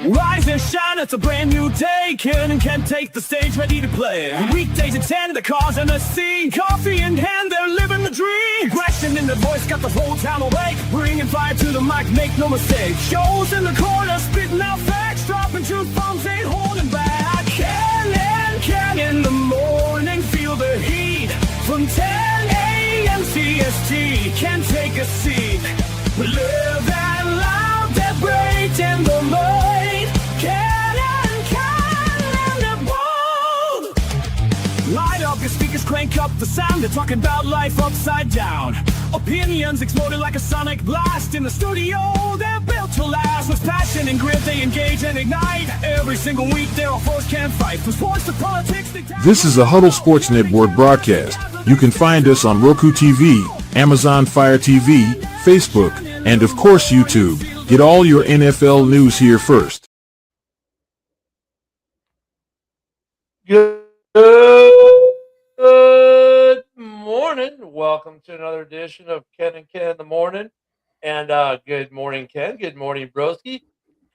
Rise and shine, it's a brand new day. Ken and Ken take the stage, ready to play. Weekdays at 10, the cars on the scene. Coffee in hand, they're living the dream. Question in the voice, got the whole town awake. Bringing fire to the mic, make no mistake. Shows in the corner, spitting out facts. Dropping truth bombs, ain't holding back. Ken and Ken in the morning, feel the heat. From 10 a.m. CST, can take a seat. We live and loud, that break in the mind. Light up your speakers, crank up the sound. They're talking about life upside down. Opinions exploding like a sonic blast. In the studio, they're built to last. With passion and grit, they engage and ignite. Every single week, their foes can't fight. From sports to politics, This is a Huddle Sports Network broadcast. You can find us on Roku TV, Amazon Fire TV, Facebook, and of course YouTube. Get all your NFL news here first. Good morning. Welcome to another edition of Ken and Ken in the morning. And good morning, Ken. Good morning, Broski.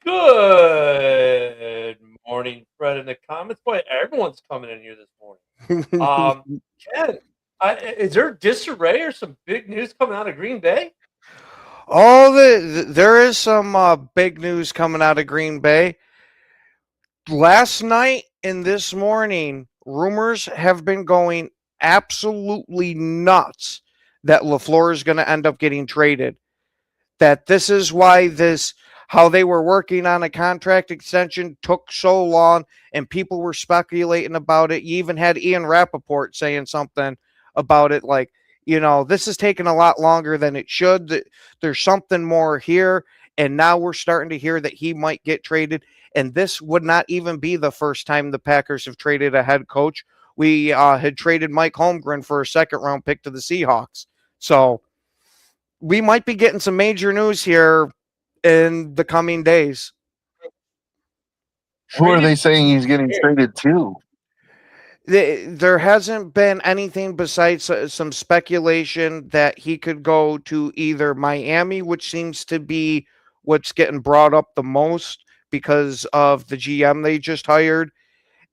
Good morning, Fred in the comments. Boy, everyone's coming in here this morning. Ken, is there disarray or some big news coming out of Green Bay? There is some big news coming out of Green Bay. Last night and this morning, rumors have been going absolutely nuts that LaFleur is going to end up getting traded. That this is why how they were working on a contract extension took so long, and people were speculating about it. You even had Ian Rappaport saying something about it, like, this is taking a lot longer than it should. There's something more here, and now we're starting to hear that he might get traded. And this would not even be the first time the Packers have traded a head coach. We had traded Mike Holmgren for a second-round pick to the Seahawks. So we might be getting some major news here in the coming days. Who are they saying he's getting traded to? There hasn't been anything besides some speculation that he could go to either Miami, which seems to be what's getting brought up the most, because of the GM they just hired.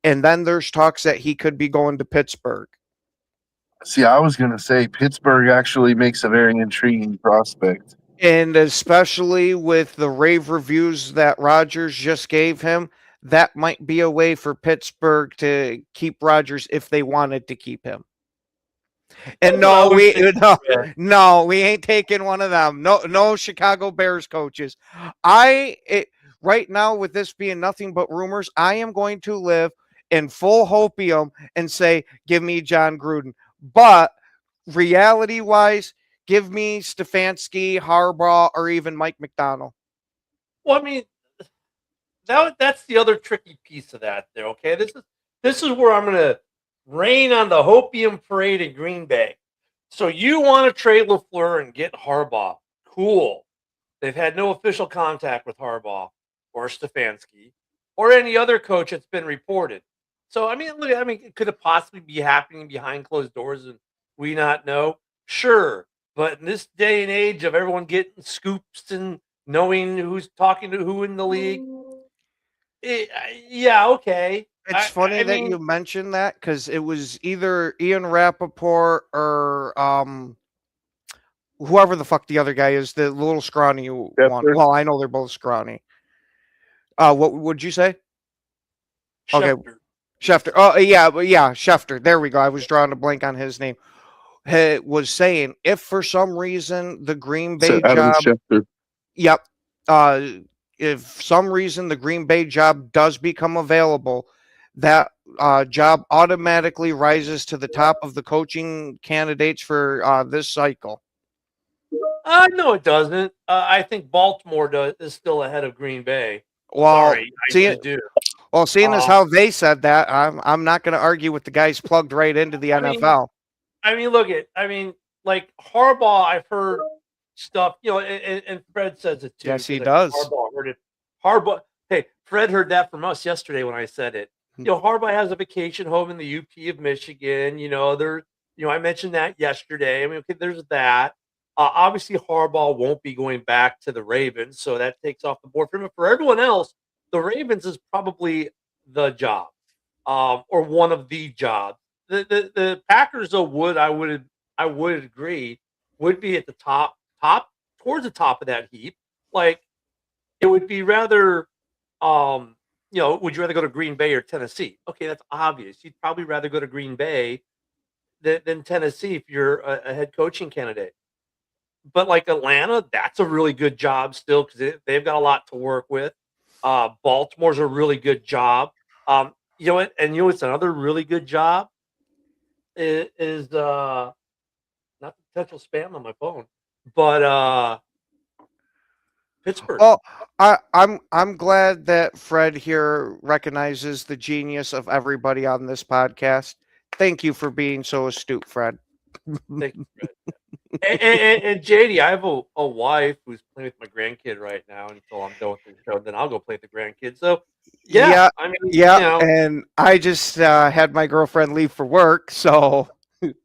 And then there's talks that he could be going to Pittsburgh. See, I was going to say Pittsburgh actually makes a very intriguing prospect. And especially with the rave reviews that Rodgers just gave him, that might be a way for Pittsburgh to keep Rodgers if they wanted to keep him. And no, we ain't taking one of them. No Chicago Bears coaches. Right now, with this being nothing but rumors, I am going to live in full hopium and say, give me John Gruden. But reality-wise, give me Stefanski, Harbaugh, or even Mike McDonald. Well, I mean, that's the other tricky piece of that there, okay? This is where I'm going to rain on the hopium parade in Green Bay. So you want to trade LaFleur and get Harbaugh. Cool. They've had no official contact with Harbaugh or Stefanski, or any other coach that's been reported. So, could it possibly be happening behind closed doors and we not know? Sure. But in this day and age of everyone getting scoops and knowing who's talking to who in the league, yeah, okay. It's funny that you mentioned that, because it was either Ian Rappaport or whoever the fuck the other guy is, the little scrawny one. Well, I know they're both scrawny. What would you say? Schefter. Okay, Schefter. Oh, yeah, Schefter. There we go. I was drawing a blank on his name. He was saying, if for some reason the Green Bay job, Schefter. Yep. If some reason the Green Bay job does become available, that job automatically rises to the top of the coaching candidates for this cycle. No, it doesn't. I think Baltimore is still ahead of Green Bay. Well, Sorry, I do. Well, seeing as how they said that, I'm not going to argue with the guys plugged right into the NFL. Like Harbaugh, I've heard stuff, and Fred says it too. Yes, he does. Harbaugh heard it. Harbaugh, hey, Fred heard that from us yesterday when I said it. Harbaugh has a vacation home in the UP of Michigan. I mentioned that yesterday. Okay, there's that. Obviously, Harbaugh won't be going back to the Ravens, so that takes off the board for him. But for everyone else, the Ravens is probably the job, or one of the jobs. The Packers, though, I would agree, would be at the top towards the top of that heap. Like it would be rather, would you rather go to Green Bay or Tennessee? Okay, that's obvious. You'd probably rather go to Green Bay than Tennessee if you're a head coaching candidate. But like Atlanta, that's a really good job still because they've got a lot to work with. Baltimore's a really good job. You know what? And it's another really good job is not potential spam on my phone, but Pittsburgh. Well, I'm glad that Fred here recognizes the genius of everybody on this podcast. Thank you for being so astute, Fred. Thank you, Fred. And JD, I have a wife who's playing with my grandkid right now until I'm done with the show. Then I'll go play with the grandkid. So Yeah, I mean, and I just had my girlfriend leave for work, so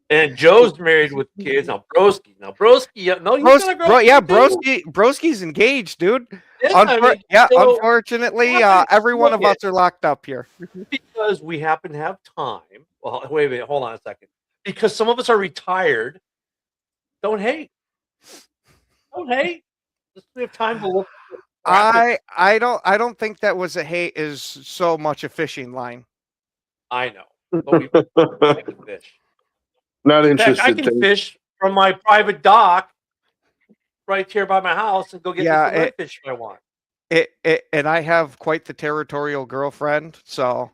and Joe's married with kids now. Broski, no, he's got a girlfriend too. Broski's engaged, dude. Yeah, so, Unfortunately, every one of us are locked up here. Because we happen to have time. Well, wait a minute, hold on a second. Because some of us are retired. Don't hate. Just we have time to look. I don't think that was a hate is so much a fishing line. I know, but I can fish. Not In fact, interested. I can fish from my private dock right here by my house and go get me some redfish if I want. And I have quite the territorial girlfriend, so.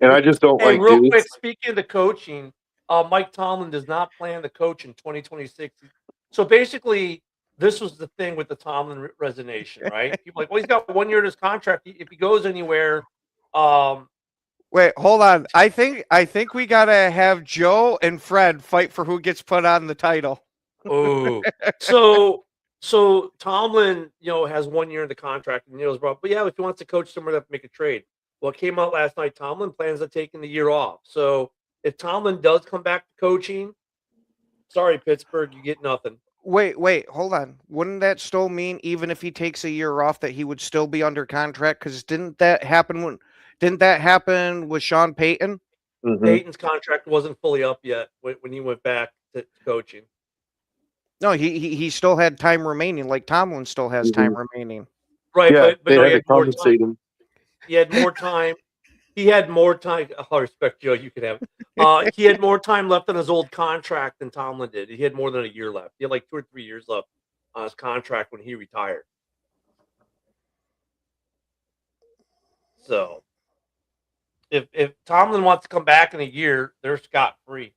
And I just don't Hey, like real dudes. quick, speaking of the coaching, Mike Tomlin does not plan to coach in 2026. So basically, this was the thing with the Tomlin resignation, right? People are like, well, he's got 1 year in his contract. If he goes anywhere, Wait, hold on. I think we gotta have Joe and Fred fight for who gets put on the title. oh, so Tomlin, has 1 year in the contract, and was brought. But yeah, if he wants to coach somewhere, they have to make a trade. Well, it came out last night. Tomlin plans on taking the year off. So if Tomlin does come back to coaching, sorry, Pittsburgh, you get nothing. Wait, hold on. Wouldn't that still mean even if he takes a year off that he would still be under contract? Because didn't that happen with Sean Payton? Mhm. Payton's contract wasn't fully up yet when he went back to coaching. No, he still had time remaining, like Tomlin still has time remaining. Right, Yeah, but they no, had he to had more time. compensate him. He had more time. He had more time. I respect Joe. You could have. He had more time left on his old contract than Tomlin did. He had more than a year left. He had like 2 or 3 years left on his contract when he retired. So, if Tomlin wants to come back in a year, they're scot free.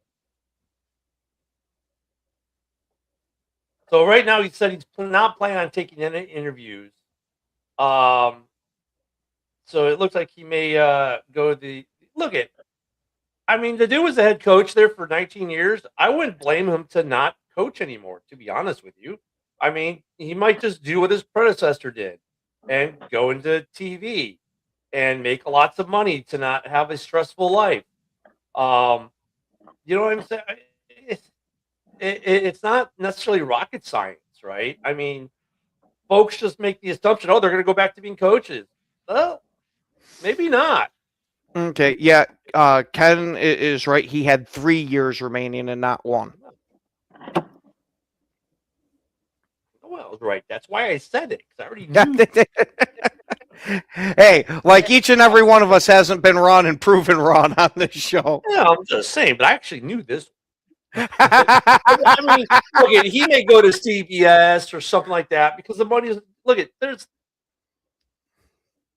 So right now, he said he's not planning on taking any interviews. So it looks like he may go the look at. I mean, the dude was the head coach there for 19 years. I wouldn't blame him to not coach anymore, to be honest with you. I mean, he might just do what his predecessor did and go into TV and make lots of money to not have a stressful life. You know what I'm saying? It's not necessarily rocket science, right? I mean, folks just make the assumption, they're going to go back to being coaches. Well, maybe not. Okay, yeah. Ken is right. He had 3 years remaining and not 1. Well, I was right. That's why I said it, because I already knew. Hey, like each and every one of us hasn't been wrong and proven wrong on this show. Yeah, I'm just saying, but I actually knew this. I mean, look, he may go to CBS or something like that because the money is. Look, there's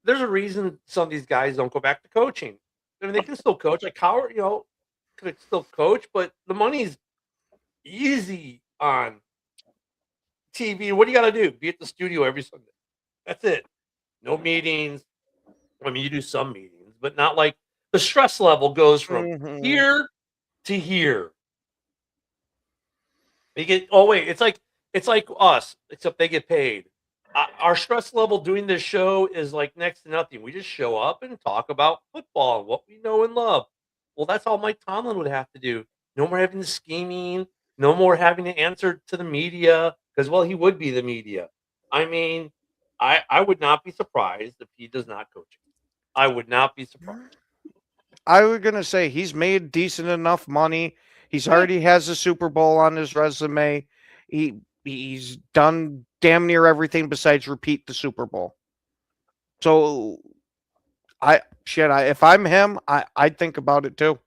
a reason some of these guys don't go back to coaching. I mean, they can still coach. Like Howard, could still coach, but the money's easy on TV. What do you got to do? Be at the studio every Sunday. That's it. No meetings. I mean, you do some meetings, but not like the stress level goes from here to here. They get. Oh wait, it's like us, except they get paid. Our stress level doing this show is like next to nothing. We just show up and talk about football and what we know and love. Well, that's all Mike Tomlin would have to do. No more having the scheming. No more having to answer to the media because, well, he would be the media. I mean, I would not be surprised if he does not coach. I would not be surprised. I was gonna say he's made decent enough money. He's Yeah. already has a Super Bowl on his resume. He's done damn near everything besides repeat the Super Bowl. So if I'm him, I'd think about it too.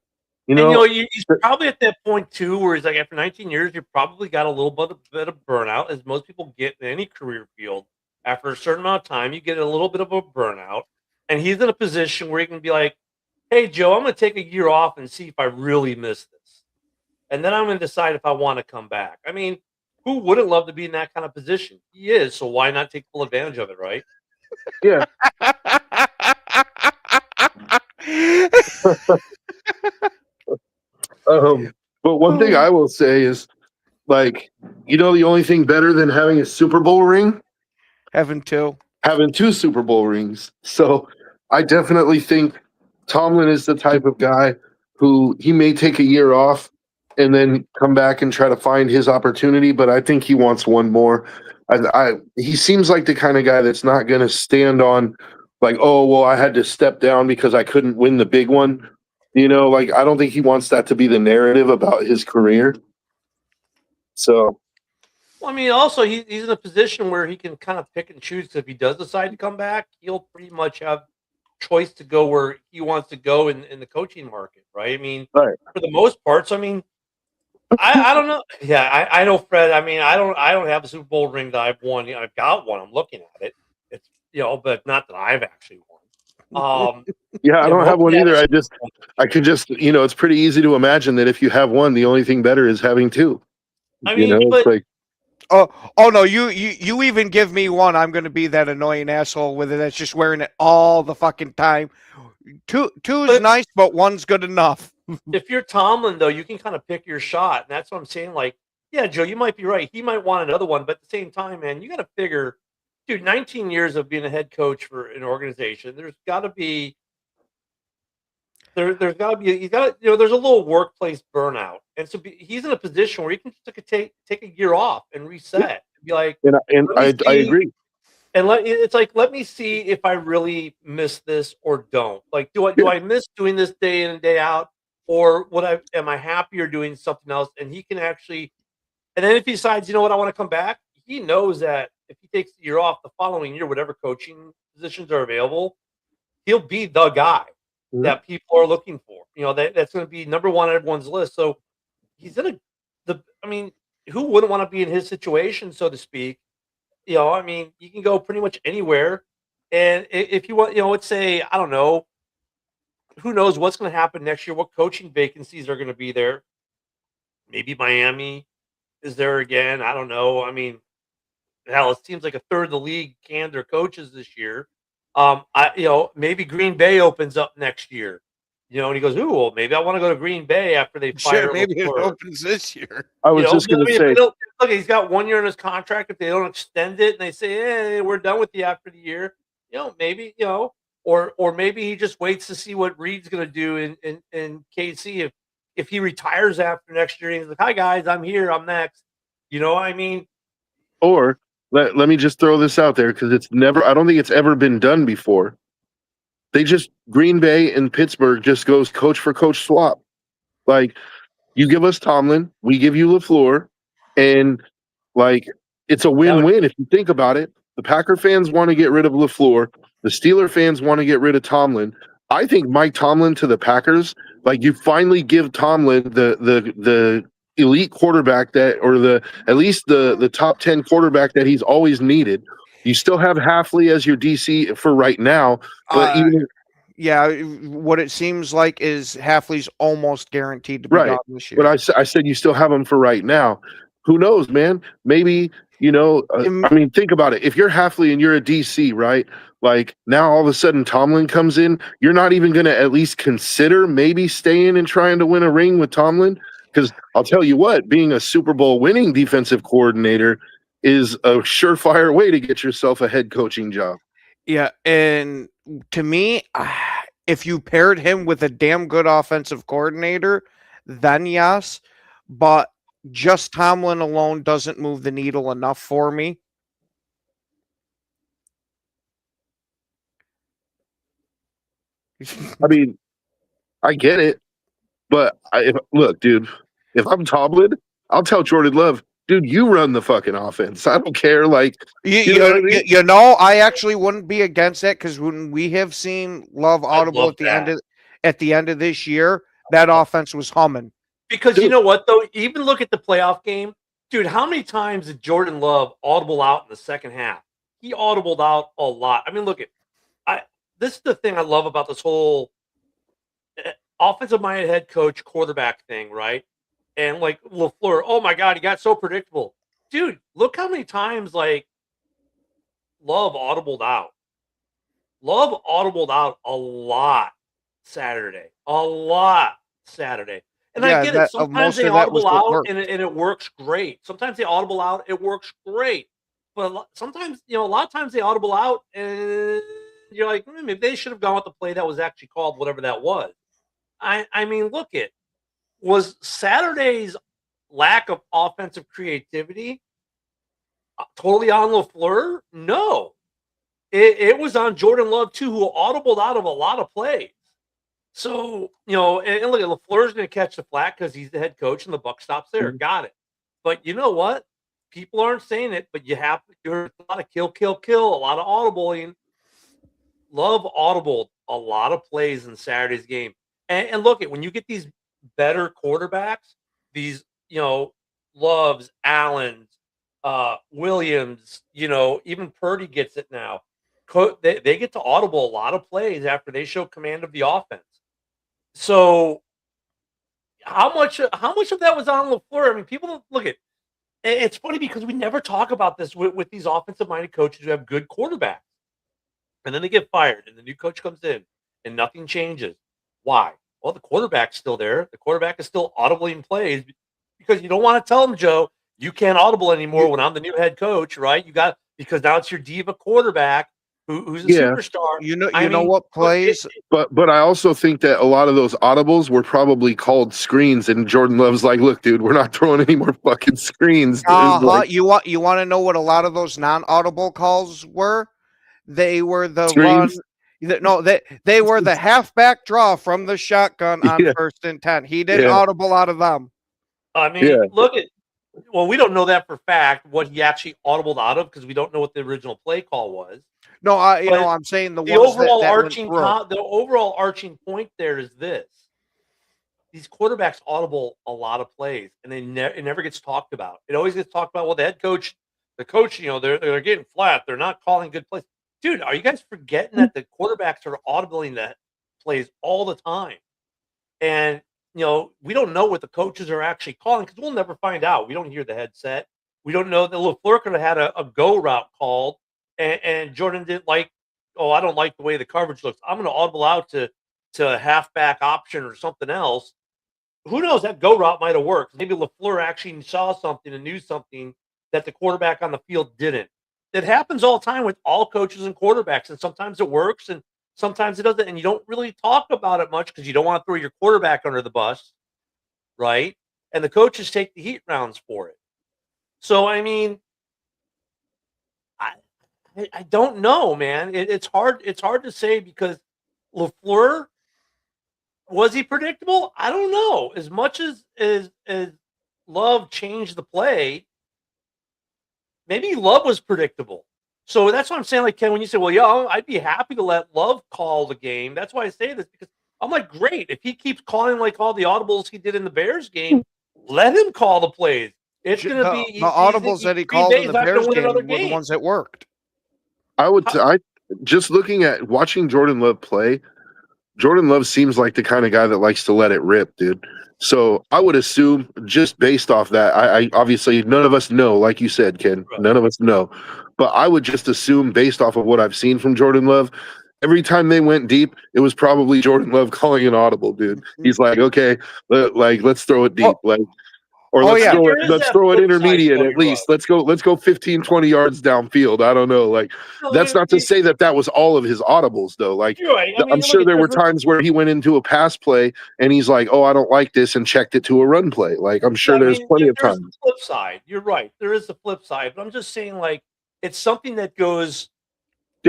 You And know, he's probably at that point too, where he's like, after 19 years, you probably got a little bit of burnout, as most people get in any career field. After a certain amount of time, you get a little bit of a burnout, and he's in a position where he can be like, "Hey, Joe, I'm going to take a year off and see if I really miss this, and then I'm going to decide if I want to come back." I mean, who wouldn't love to be in that kind of position? He is, so why not take full advantage of it, right? yeah. But one thing I will say is, like, the only thing better than having a Super Bowl ring, Having two. having 2 Super Bowl rings. So I definitely think Tomlin is the type of guy who he may take a year off and then come back and try to find his opportunity. But I think he wants one more. He seems like the kind of guy that's not going to stand on, like, oh, well, I had to step down because I couldn't win the big one. Like, I don't think he wants that to be the narrative about his career. So, Well, I mean, also he's in a position where he can kind of pick and choose. 'Cause if he does decide to come back, he'll pretty much have choice to go where he wants to go in the coaching market, right? I mean, Right. for the most parts, I mean, I don't know. Yeah, I know, Fred. I mean, I don't have a Super Bowl ring that I've won. I've got one. I'm looking at it. It's but not that I've actually won. yeah, I don't have one yeah, either. I could just, it's pretty easy to imagine that if you have one, the only thing better is having 2. I mean, It's but like, Oh no, you even give me one, I'm gonna be that annoying asshole with it that's just wearing it all the fucking time. Two is But- nice, but one's good enough. if you're Tomlin, though, you can kind of pick your shot, and that's what I'm saying. Like, yeah, Joe, you might be right. He might want another one, but at the same time, man, you got to figure, dude, 19 years of being a head coach for an organization. There's got to be there's got to be you got to there's a little workplace burnout, and so he's in a position where he can just take a year off and reset and be like, and Let me I see. agree. and let me see if I really miss this or don't. Like, do I miss doing this day in and day out, or am I happier doing something else? And he can actually, and then if he decides, you know what, I want to come back, he knows that if he takes the year off the following year, whatever coaching positions are available, he'll be the guy Mhm. that people are looking for. That's going to be number one on everyone's list. So he's I mean, who wouldn't want to be in his situation, so to speak? I mean, you can go pretty much anywhere. And if you want, let's say, I don't know, who knows what's going to happen next year, what coaching vacancies are going to be there. Maybe Miami is there again. I don't know. I mean, hell, it seems like a third of the league canned their coaches this year. Maybe Green Bay opens up next year. And he goes, "Ooh, well, maybe I want to go to Green Bay after they fire." Shit, maybe it LaFleur. opens this year. I was just going to say, look, he's got 1 year in his contract. If they don't extend it and they say, "Hey, we're done with you after the year," maybe or maybe he just waits to see what Reed's going to do in KC. If he retires after next year, and he's like, "Hi guys, I'm here. I'm next." I mean, or let me just throw this out there because I don't think it's ever been done before. Green Bay and Pittsburgh just goes coach for coach swap. Like, you give us Tomlin, we give you LaFleur, and like, it's a win-win if you think about it. The Packer fans want to get rid of LaFleur. The Steeler fans want to get rid of Tomlin. I think Mike Tomlin to the Packers, like, you finally give Tomlin the elite quarterback at least the top 10 quarterback that he's always needed. You still have Halfley as your DC for right now, but Yeah, what it seems like is Halfley's almost guaranteed to be Right. gone this year. but I said you still have him for right now. Who knows, man? Maybe I mean, think about it. If you're Halfley and you're a DC, right? Like, now all of a sudden Tomlin comes in, you're not even going to at least consider maybe staying and trying to win a ring with Tomlin? Because I'll tell you what, being a Super Bowl winning defensive coordinator is a surefire way to get yourself a head coaching job. Yeah, and to me, if you paired him with a damn good offensive coordinator, then yes. But just Tomlin alone doesn't move the needle enough for me. I mean, I get it, but look, dude, if I'm Tomlin, I'll tell Jordan Love, dude, you run the fucking offense. I don't care. Like, you know what I mean? You know, I actually wouldn't be against that because when we have seen Love audible love at the that. end of this year, that offense was humming. Because Dude. you know what, though? Even look at the playoff game. Dude, how many times did Jordan Love audible out in the second half? He audibled out a lot. I mean, look at this is the thing I love about this whole offensive minded head coach quarterback thing, right? And like LaFleur, oh my God, he got so predictable. Dude, look how many times like Love audibled out. Love audibled out a lot Saturday. A lot Saturday. And I get it. Sometimes they audible out and it works great. Sometimes they audible out, it works great. But sometimes, a lot of times they audible out and you're like, maybe they should have gone with the play that was actually called, whatever that was. I mean, look it. Was Saturday's lack of offensive creativity totally on LaFleur? No. It was on Jordan Love, too, who audibled out of a lot of plays. So, and look, LaFleur's going to catch the flack because he's the head coach and the buck stops there. Mm-hmm. Got it. But you know what? People aren't saying it, but you're a lot of kill, a lot of audibling. Love audibled a lot of plays in Saturday's game. And look at when you get these better quarterbacks, these, Loves, Allens, Williams, even Purdy gets it now. They get to audible a lot of plays after they show command of the offense. So how much of that was on LaFleur? I mean, people look at it's funny because we never talk about this with these offensive-minded coaches who have good quarterbacks. And then they get fired, and the new coach comes in, and nothing changes. Why? Well, the quarterback's still there. The quarterback is still audibling plays because you don't want to tell them, Joe, you can't audible anymore when I'm the new head coach, right? Because now it's your diva quarterback who's a superstar. You know what plays? But I also think that a lot of those audibles were probably called screens, and Jordan Love's like, look, dude, we're not throwing any more fucking screens. Like, you want to know what a lot of those non-audible calls were? They were the screens? They were the halfback draw from the shotgun on 1st and 10. He didn't audible out of them. I mean, look at. Well, we don't know that for fact what he actually audibled out of because we don't know what the original play call was. No, I'm saying the overall arching point there is this: these quarterbacks audible a lot of plays, and it never gets talked about. It always gets talked about. Well, the coach, they're getting flat. They're not calling good plays. Dude, are you guys forgetting that the quarterbacks are audibling that plays all the time? And we don't know what the coaches are actually calling because we'll never find out. We don't hear the headset. We don't know that LaFleur could have had a go route called, and Jordan didn't like. Oh, I don't like the way the coverage looks. I'm going to audible out to a halfback option or something else. Who knows? That go route might have worked. Maybe LaFleur actually saw something and knew something that the quarterback on the field didn't. It happens all the time with all coaches and quarterbacks, and sometimes it works and sometimes it doesn't. And you don't really talk about it much because you don't want to throw your quarterback under the bus, right? And the coaches take the heat rounds for it. So, I mean, I don't know, man. It's hard to say because LaFleur, was he predictable? I don't know. As much as Love changed the play, maybe Love was predictable. So that's what I'm saying. Like, Ken, when you say, well, I'd be happy to let Love call the game. That's why I say this, because I'm like, great. If he keeps calling like all the audibles he did in the Bears game, let him call the plays. It's going to be the audibles that he called in the Bears game were the ones that worked. I just looking at watching Jordan Love play, Jordan Love seems like the kind of guy that likes to let it rip, dude. So I would assume just based off that, I obviously none of us know, like you said, Ken, none of us know, but I would just assume based off of what I've seen from Jordan Love, every time they went deep, it was probably Jordan Love calling an audible, dude. He's like, okay, let's throw it deep, let's throw it intermediate at least. Let's go 15, 20 yards downfield. I don't know. That's not to say that was all of his audibles though. Like, right. I'm sure there were times where he went into a pass play and he's like, oh, I don't like this, and checked it to a run play. Like, I'm sure there's plenty of times. The flip side. You're right. There is the flip side, but I'm just saying, like, it's something that goes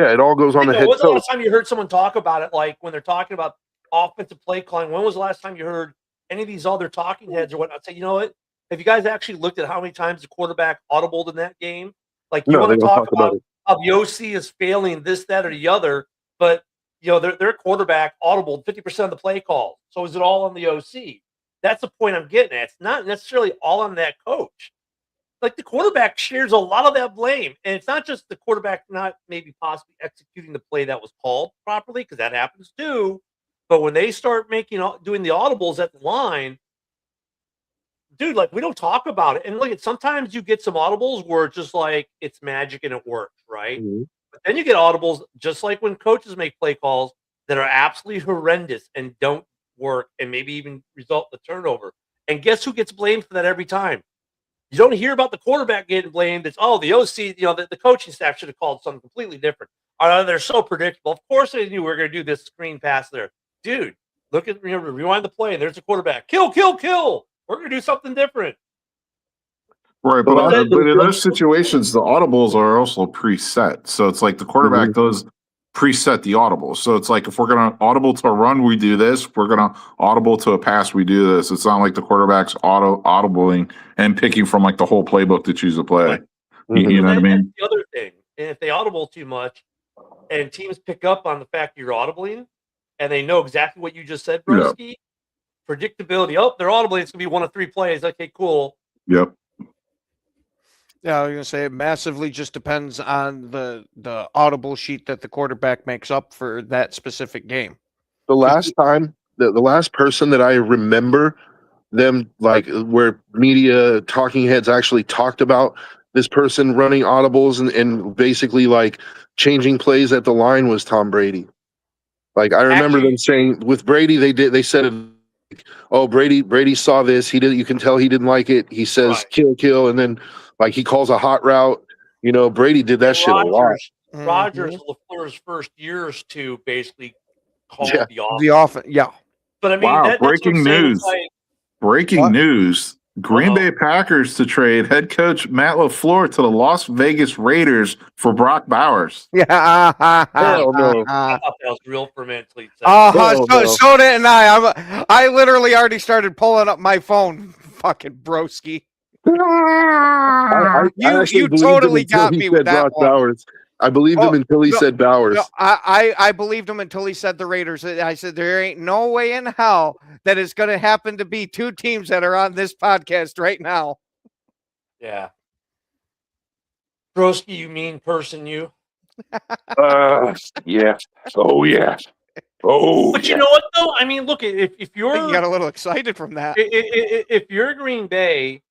Yeah, it all goes on the head When was the coach. last time you heard someone talk about it? Like when they're talking about offensive play calling, when was the last time you heard any of these other talking heads or whatnot say, you know what? Have you guys actually looked at how many times the quarterback audibled in that game? Like you No, want they to don't talk talk about about it. how the OC is failing this, that, or the other, but their quarterback audibled 50% of the play calls. So is it all on the OC? That's the point I'm getting at. It's not necessarily all on that coach. Like the quarterback shares a lot of that blame. And it's not just the quarterback not maybe possibly executing the play that was called properly, because that happens too. But when they start doing the audibles at the line, dude, like we don't talk about it. And look, sometimes you get some audibles where it's just like it's magic and it works, right? Mhm. But then you get audibles just like when coaches make play calls that are absolutely horrendous and don't work and maybe even result in a turnover. And guess who gets blamed for that every time? You don't hear about the quarterback getting blamed. It's the OC, the coaching staff should have called something completely different. They're so predictable. Of course they knew we were going to do this screen pass there. Dude, look at rewind the play. And there's the quarterback. Kill, kill, kill. We're going to do something different. Right, The last but in thing- those situations, the audibles are also preset. So it's like the quarterback does preset the audible. So it's like if we're going to audible to a run, we do this. If we're going to audible to a pass, we do this. It's not like the quarterback's audibling and picking from like the whole playbook to choose a play. Right. You know what I mean? That's the other thing. And if they audible too much and teams pick up on the fact you're audibling and they know exactly what you just said, Broski, predictability. Oh, they're audibling. It's going to be one of three plays. Okay, cool. Yep. Yeah, I was gonna say it massively just depends on the audible sheet that the quarterback makes up for that specific game. The last time, the last person that I remember them like where media talking heads actually talked about this person running audibles and basically like changing plays at the line was Tom Brady. Like I remember them saying with Brady, they said it, oh Brady saw this, you can tell he didn't like it. He says kill, and then like he calls a hot route. Brady did that shit a lot. Rodgers, LaFleur's first years to basically call Yeah. the offense. Yeah. But I mean, Wow, that's what I'm breaking saying. news. It's like, Breaking news. Green Uh-oh. Bay Packers to trade head coach Matt LaFleur to the Las Vegas Raiders for Brock Bowers. Yeah. Hell no. I thought that was real for me until you said it. Hell no. So did I literally already started pulling up my phone. Fucking broski. I actually You believed totally him until got he me said with that Brock one. Bowers. I believed him until he said Bowers. No, I believed him until he said the Raiders. I said there ain't no way in hell that it's going to happen to be two teams that are on this podcast right now. Yeah. Broski, you mean person, you. Yes. Oh yeah. Oh. But you know what though? I mean, look, if you're You got a little excited from that. if you're Green Bay,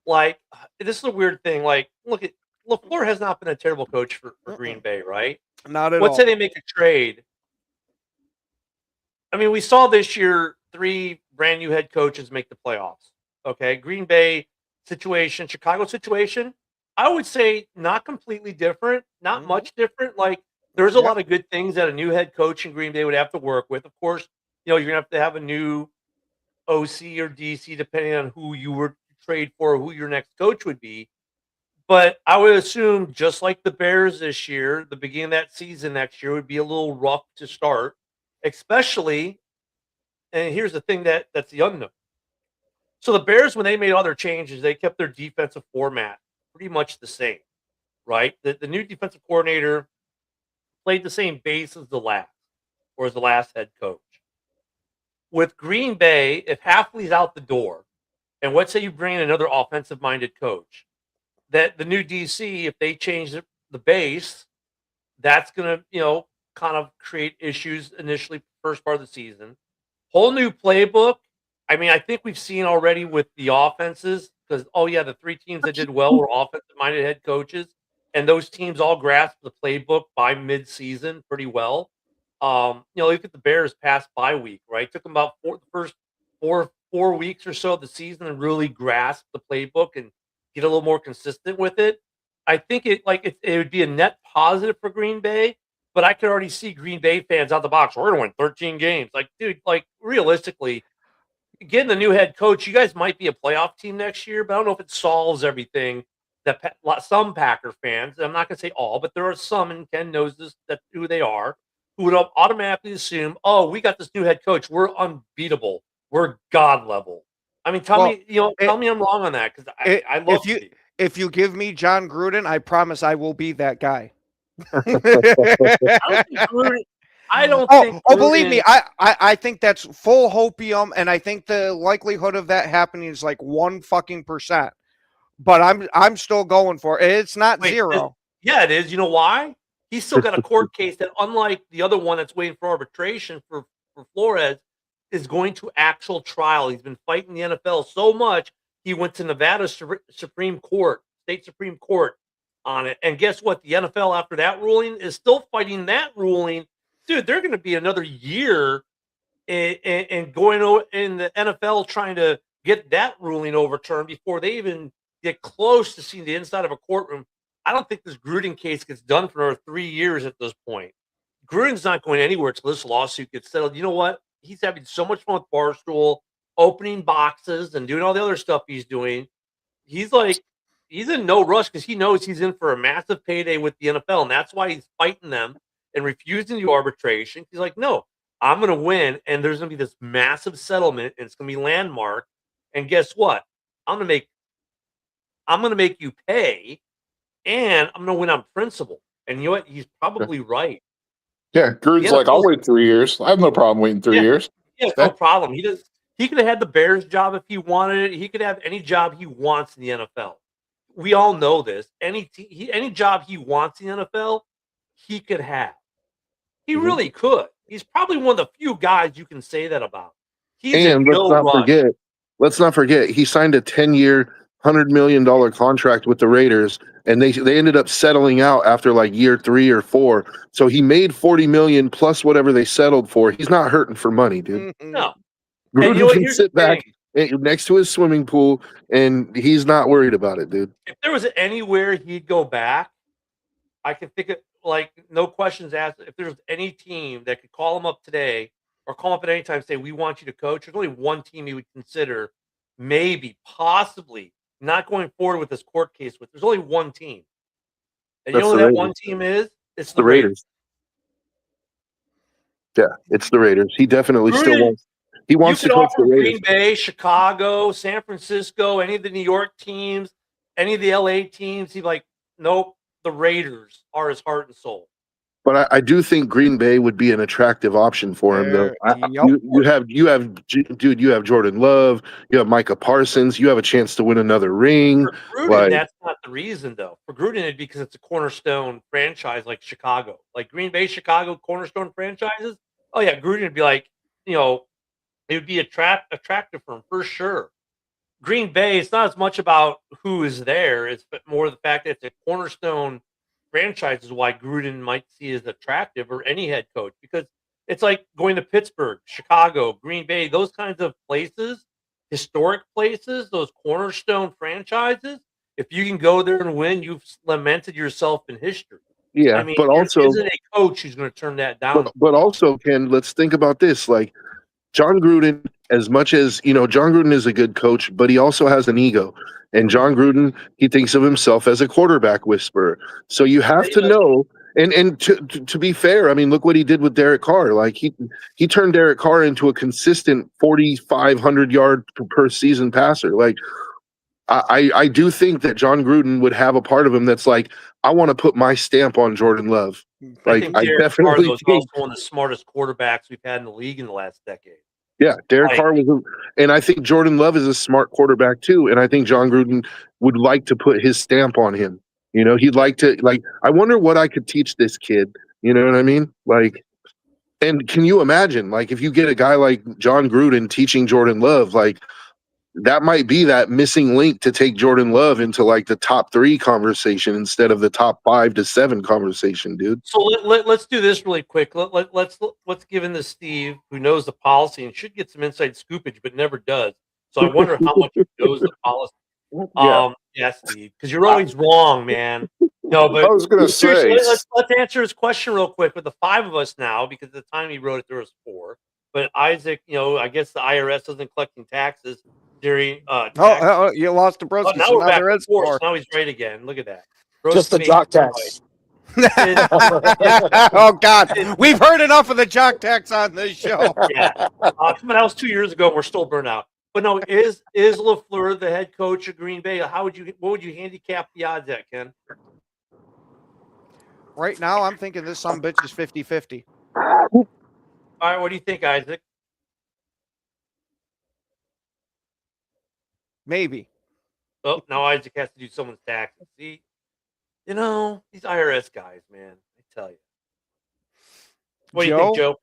like this is a weird thing. Like, look at LaFleur has not been a terrible coach for Green Bay, right? Not at all. Let's say they make a trade. I mean, we saw this year 3 brand new head coaches make the playoffs. Okay, Green Bay situation, Chicago situation. I would say not completely different, not much different. Like there's a lot of good things that a new head coach in Green Bay would have to work with. Of course, you're gonna have a new OC or DC depending on who you were to trade for, or who your next coach would be. But I would assume, just like the Bears this year, the beginning of that season next year would be a little rough to start, especially. And here's the thing that's the unknown. So the Bears, when they made all their changes, they kept their defensive format pretty much the same, right? The new defensive coordinator played the same base as the last head coach. With Green Bay, if Hafley's out the door, and let's say you bring in another offensive-minded coach, that the new DC, if they change the base, that's going to, kind of create issues initially first part of the season. Whole new playbook. I mean, I think we've seen already with the offenses because, the 3 teams that did well were offensive-minded head coaches, and those teams all grasped the playbook by mid-season pretty well. Look at the Bears past bye week, right? Took them about the first four weeks or so of the season and really grasp the playbook and get a little more consistent with it. I think it would be a net positive for Green Bay, but I could already see Green Bay fans out the box. We're going to win 13 games. Like, dude, realistically, getting the new head coach, you guys might be a playoff team next year, but I don't know if it solves everything that some Packer fans, I'm not going to say all, but there are some, and Ken knows this, that who they are, who would automatically assume, oh, we got this new head coach, we're unbeatable, we're god level. I mean, tell me I'm wrong on that, because I love if you give me John Gruden, I promise I will be that guy. I don't think Gruden, believe me, I think that's full hopium, and I think the likelihood of that happening is like 1%. But I'm still going for it. It's not zero. Yeah, it is. You know why? He's still got a court case that, unlike the other one that's waiting for arbitration for Flores, is going to actual trial. He's been fighting the NFL so much, he went to Nevada Supreme Court, state Supreme Court on it. And guess what? The NFL, after that ruling, is still fighting that ruling. Dude, they're going to be another year and going in the NFL trying to get that ruling overturned before they even get close to seeing the inside of a courtroom. I don't think this Gruden case gets done for another 3 years at this point. Gruden's not going anywhere until this lawsuit gets settled. You know what? He's having so much fun with Barstool, opening boxes and doing all the other stuff he's doing. He's in no rush because he knows he's in for a massive payday with the NFL, and that's why he's fighting them and refusing to do arbitration. He's like, no, I'm going to win, and there's going to be this massive settlement, and it's going to be landmark. And guess what? I'm going to make you pay, and I'm going to win on principle. And you know what? He's probably right. Yeah, Gruden's like, I'll wait 3 years. I have no problem waiting 3 years. Yeah, no problem. He could have had the Bears job if he wanted it. He could have any job he wants in the NFL. We all know this. Any job he wants in the NFL, he could have. He really could. He's probably one of the few guys you can say that about. Let's not forget, he signed a 10-year, $100 million contract with the Raiders, and they ended up settling out after like year 3 or 4. So he made $40 million plus whatever they settled for. He's not hurting for money, dude. No. Gruden can sit back next to his swimming pool, and he's not worried about it, dude. If there was anywhere he'd go back, I can think of, like, no questions asked. If there's any team that could call him up today or call him up at any time and say, we want you to coach, there's only one team he would consider, maybe, possibly, not going forward with this court case with. There's only one team. And you know what that one team is? It's the Raiders. Yeah, it's the Raiders. He definitely still wants. He wants to coach the Raiders. Green Bay, Chicago, San Francisco, any of the New York teams, any of the LA teams. He's like, nope, the Raiders are his heart and soul. But I do think Green Bay would be an attractive option for him, though. You have Jordan Love, you have Micah Parsons, you have a chance to win another ring. For Gruden, that's not the reason, though. For Gruden, it'd be because it's a cornerstone franchise like Chicago, like Green Bay, Chicago, cornerstone franchises. Oh yeah, Gruden would be like, it would be attractive for him for sure. Green Bay, it's not as much about who is there; it's more the fact that it's a cornerstone franchise is why Gruden might see as attractive, or any head coach, because it's like going to Pittsburgh, Chicago, Green Bay, those kinds of places, historic places, those cornerstone franchises. If you can go there and win, you've cemented yourself in history. Yeah, I mean, but also isn't a coach who's going to turn that down. But also, Ken, let's think about this. Like John Gruden, as much as John Gruden is a good coach, but he also has an ego. And John Gruden, he thinks of himself as a quarterback whisperer. So you have to know, and to be fair, I mean, look what he did with Derek Carr. Like he turned Derek Carr into a consistent 4,500 yard per season passer. Like I do think that John Gruden would have a part of him that's like, I want to put my stamp on Jordan Love. Like I definitely think also one of the smartest quarterbacks we've had in the league in the last decade. Yeah, Derek Carr was, and I think Jordan Love is a smart quarterback too. And I think John Gruden would like to put his stamp on him. He'd like to, I wonder what I could teach this kid. You know what I mean? Like, and can you imagine, like, if you get a guy like John Gruden teaching Jordan Love, like, that might be that missing link to take Jordan Love into like the top 3 conversation instead of the top 5 to 7 conversation, dude. So let's do this really quick. Let's give in to Steve, who knows the policy and should get some inside scoopage, but never does. So I wonder how much he knows the policy. Yeah, Steve, because you're always wrong, man. No, but I was going to say, let's answer his question real quick with the 5 of us now, because at the time he wrote it, there was 4. But Isaac, I guess the IRS isn't collecting taxes. during Oh, tax. you lost to Oh, Broski, now so we're now back there to is force. four. Now he's right again. Look at that. Just the Broski jock made- tax. Oh God, we've heard enough of the jock tax on this show. Yeah. Come on, that was 2 years ago. We're still burnt out. But no, is LaFleur the head coach of Green Bay? What would you handicap the odds at, Ken? Right now, I'm thinking this some bitch is 50-50. All right, what do you think, Isaac? Maybe. Oh, now Isaac has to do someone's taxes. See, these IRS guys, man. I tell you. What do you think, Joe?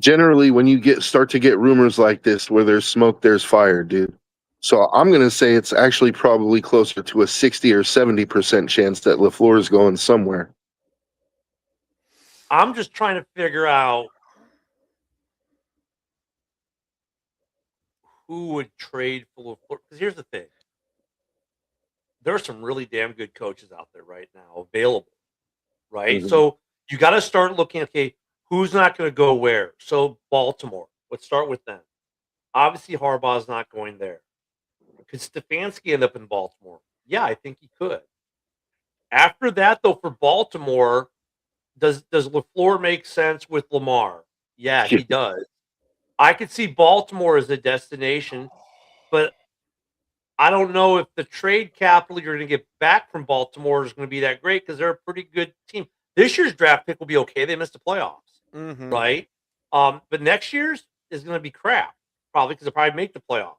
Generally, when you start to get rumors like this, where there's smoke, there's fire, dude. So I'm gonna say it's actually probably closer to a 60 or 70% chance that LaFleur is going somewhere. I'm just trying to figure out who would trade for LaFleur. Because here's the thing. There are some really damn good coaches out there right now available, right? Mhm. So you got to start looking, okay, who's not going to go where? So Baltimore, let's start with them. Obviously, Harbaugh's not going there. Could Stefanski end up in Baltimore? Yeah, I think he could. After that, though, for Baltimore, does LaFleur make sense with Lamar? Yeah, he does. I could see Baltimore as a destination, but I don't know if the trade capital you're going to get back from Baltimore is going to be that great because they're a pretty good team. This year's draft pick will be okay. They missed the playoffs, right? But next year's is going to be crap, probably because they'll probably make the playoffs.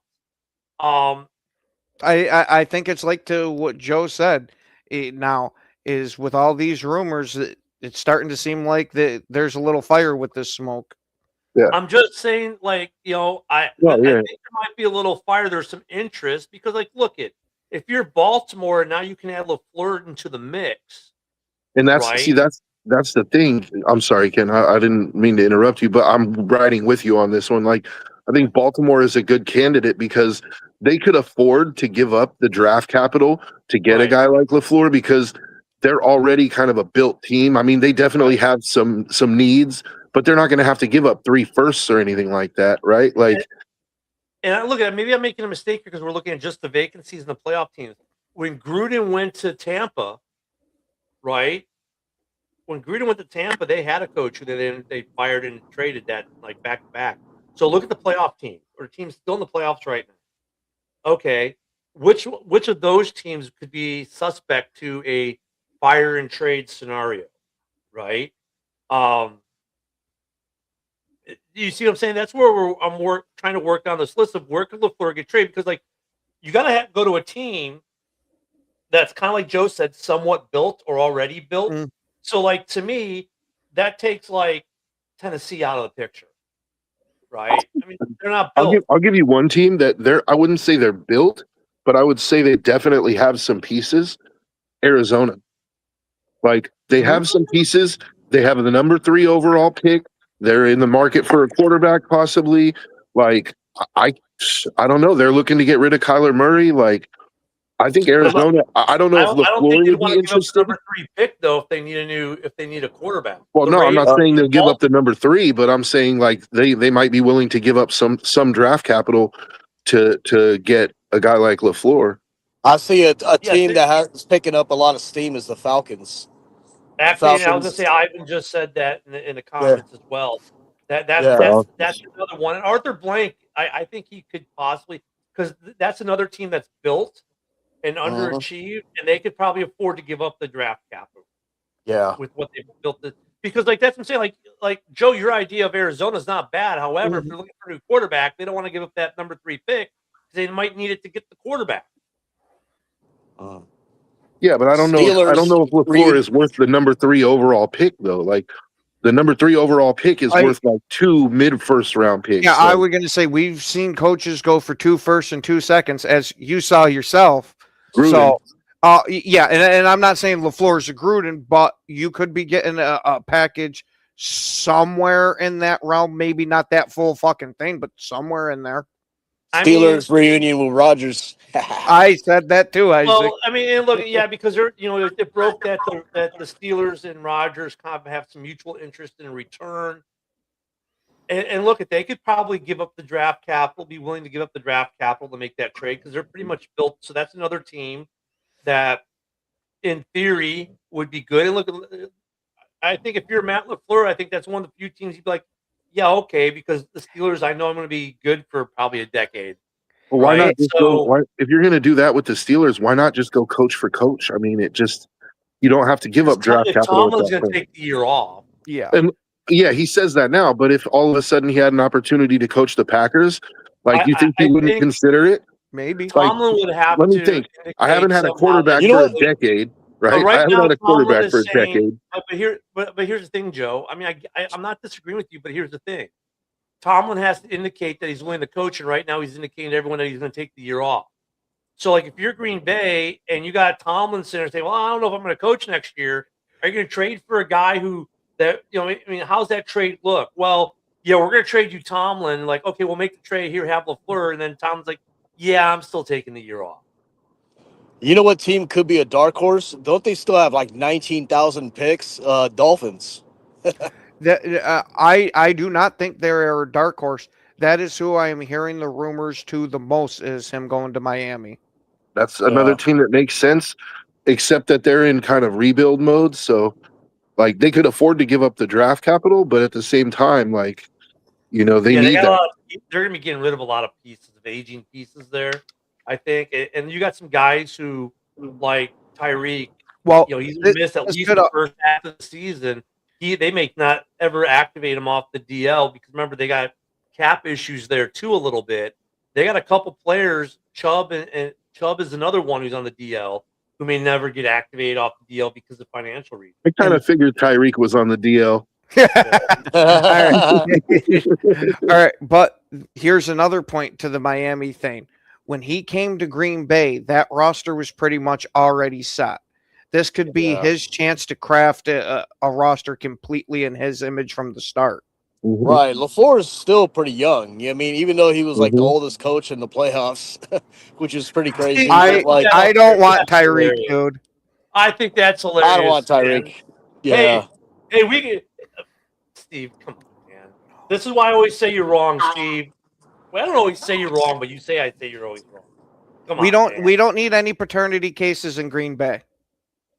I think it's like to what Joe said. Now is with all these rumors, it's starting to seem like there's a little fire with this smoke. I'm just saying, like, I think there might be a little fire. There's some interest because, like, look if you're Baltimore now, you can add LaFleur into the mix. And that's that's the thing. I'm sorry, Ken. I didn't mean to interrupt you, but I'm riding with you on this one. Like, I think Baltimore is a good candidate because they could afford to give up the draft capital to get a guy like LaFleur because they're already kind of a built team. I mean, they definitely have some needs, but they're not going to have to give up 3 firsts or anything like that, right? Like, and look at maybe I'm making a mistake because we're looking at just the vacancies in the playoff teams. When Gruden went to Tampa, right? When Gruden went to Tampa, they had a coach who they fired and traded that like back to back. So look at the playoff team or teams still in the playoffs right now. Okay, which of those teams could be suspect to a fire and trade scenario, right? You see what I'm saying? That's where I'm trying to work on this list of where could LaFleur get traded because like you got to go to a team that's kind of like Joe said, somewhat built or already built. So like to me, that takes like Tennessee out of the picture, right? I mean, they're not built. I'll give you one team that I wouldn't say they're built, but I would say they definitely have some pieces. Arizona. Like they have some pieces. They have the number 3 overall pick. They're in the market for a quarterback, possibly. Like I don't know. They're looking to get rid of Kyler Murray. Like I think Arizona. I don't know if LaFleur would be interested. Number 3 pick though, if they need a quarterback. Well, no, I'm not saying they'll give up the number 3, but I'm saying like they might be willing to give up some draft capital to get a guy like LaFleur. I see a team that is picking up a lot of steam is the Falcons. Actually, I was gonna say Ivan just said that in the comments as well. That's another one. And Arthur Blank, I think he could possibly because that's another team that's built and underachieved, and they could probably afford to give up the draft capital. Yeah, with what they've built, because like that's what I'm saying. Like Joe, your idea of Arizona is not bad. However, if they're looking for a new quarterback, they don't want to give up that number 3 pick because they might need it to get the quarterback. Yeah, but I don't know. I don't know if LaFleur is worth the number 3 overall pick though. Like the number 3 overall pick is worth like 2 mid-first round picks. Yeah, I was going to say we've seen coaches go for 2 firsts and 2 seconds, as you saw yourself. Gruden. So, yeah, and I'm not saying LaFleur is a Gruden, but you could be getting a package somewhere in that realm. Maybe not that full fucking thing, but somewhere in there. Steelers reunion with Rodgers. I said that too, Isaac. Well, I mean, and look, yeah, because it broke that the Steelers and Rodgers kind of have some mutual interest in return. And look, they could probably give up the draft capital, be willing to give up the draft capital to make that trade because they're pretty much built. So that's another team that, in theory, would be good. And look, I think if you're Matt LaFleur, I think that's one of the few teams you'd be like, yeah, okay, because the Steelers, I know I'm going to be good for probably a decade. Well, why Right, not just so- go? If you're going to do that with the Steelers, why not just go coach for coach? I mean, you don't have to give up draft If capital. at Tomlin's that going to point. take the year off, Yeah. Yeah, he says that now, but if all of a sudden he had an opportunity to coach the Packers, like, you think he wouldn't think- consider it? Maybe. Tomlin would have let to. me think. I indicate haven't had a somehow quarterback that- for a decade, right? right I haven't now, had a Tomlin quarterback is for a saying- decade. But here's the thing, Joe. I mean, I'm not disagreeing with you, but here's the thing. Tomlin has to indicate that he's willing to coach, and right now he's indicating to everyone that he's going to take the year off. So, like, if you're Green Bay and you got Tomlin sitting there saying, well, I don't know if I'm going to coach next year, are you going to trade for a guy I mean, how's that trade look? Well, yeah, we're going to trade you Tomlin. Like, okay, we'll make the trade here, have LaFleur, and then Tomlin's like, yeah, I'm still taking the year off. You know what team could be a dark horse? Don't they still have like 19,000 picks? Dolphins. I do not think they're a dark horse. That is who I am hearing the rumors to the most is him going to Miami. That's another team that makes sense, except that they're in kind of rebuild mode. So, like, they could afford to give up the draft capital, but at the same time, like, they need that. They're going to be getting rid of a lot of pieces, of aging pieces there, I think. And you got some guys who, like Tyreek, Well, he's going to miss at least the first half of the season. They may not ever activate him off the DL because, remember, they got cap issues there, too, a little bit. They got a couple players, Chubb, and Chubb is another one who's on the DL, who may never get activated off the DL because of financial reasons. I kind of figured Tyreek was on the DL. All right, but here's another point to the Miami thing. When he came to Green Bay, that roster was pretty much already set. This could be his chance to craft a roster completely in his image from the start. Right. LaFleur is still pretty young. I mean, even though he was like the oldest coach in the playoffs, which is pretty crazy. I don't want Tyreek, dude. I think that's hilarious. I don't want Tyreek. Yeah. Hey, we can. Steve, come on, man. This is why I always say you're wrong, Steve. Well, I don't always say you're wrong, but you say I say you're always wrong. Come on. We don't need any paternity cases in Green Bay.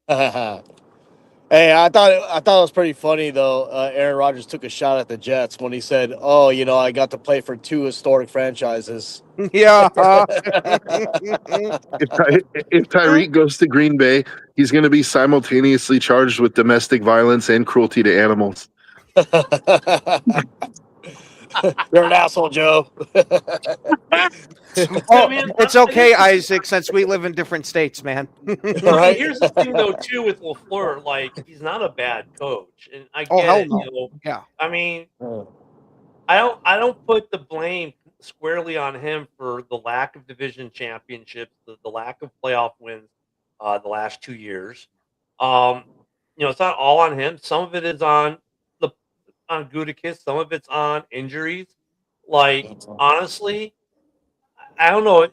Hey, I thought it was pretty funny though. Aaron Rodgers took a shot at the Jets when he said, "Oh, I got to play for two historic franchises." Yeah. If Tyreek goes to Green Bay, he's going to be simultaneously charged with domestic violence and cruelty to animals. You're an asshole, Joe. It's okay, Isaac, since we live in different states, man. Right. Here's the thing, though, too, with LaFleur. Like, he's not a bad coach, and I get it. No. Yeah. I mean, I don't put the blame squarely on him for the lack of division championships, the lack of playoff wins, the last 2 years. It's not all on him. Some of it is on Gutekunst. Some of it's on injuries. Like, honestly, I don't know.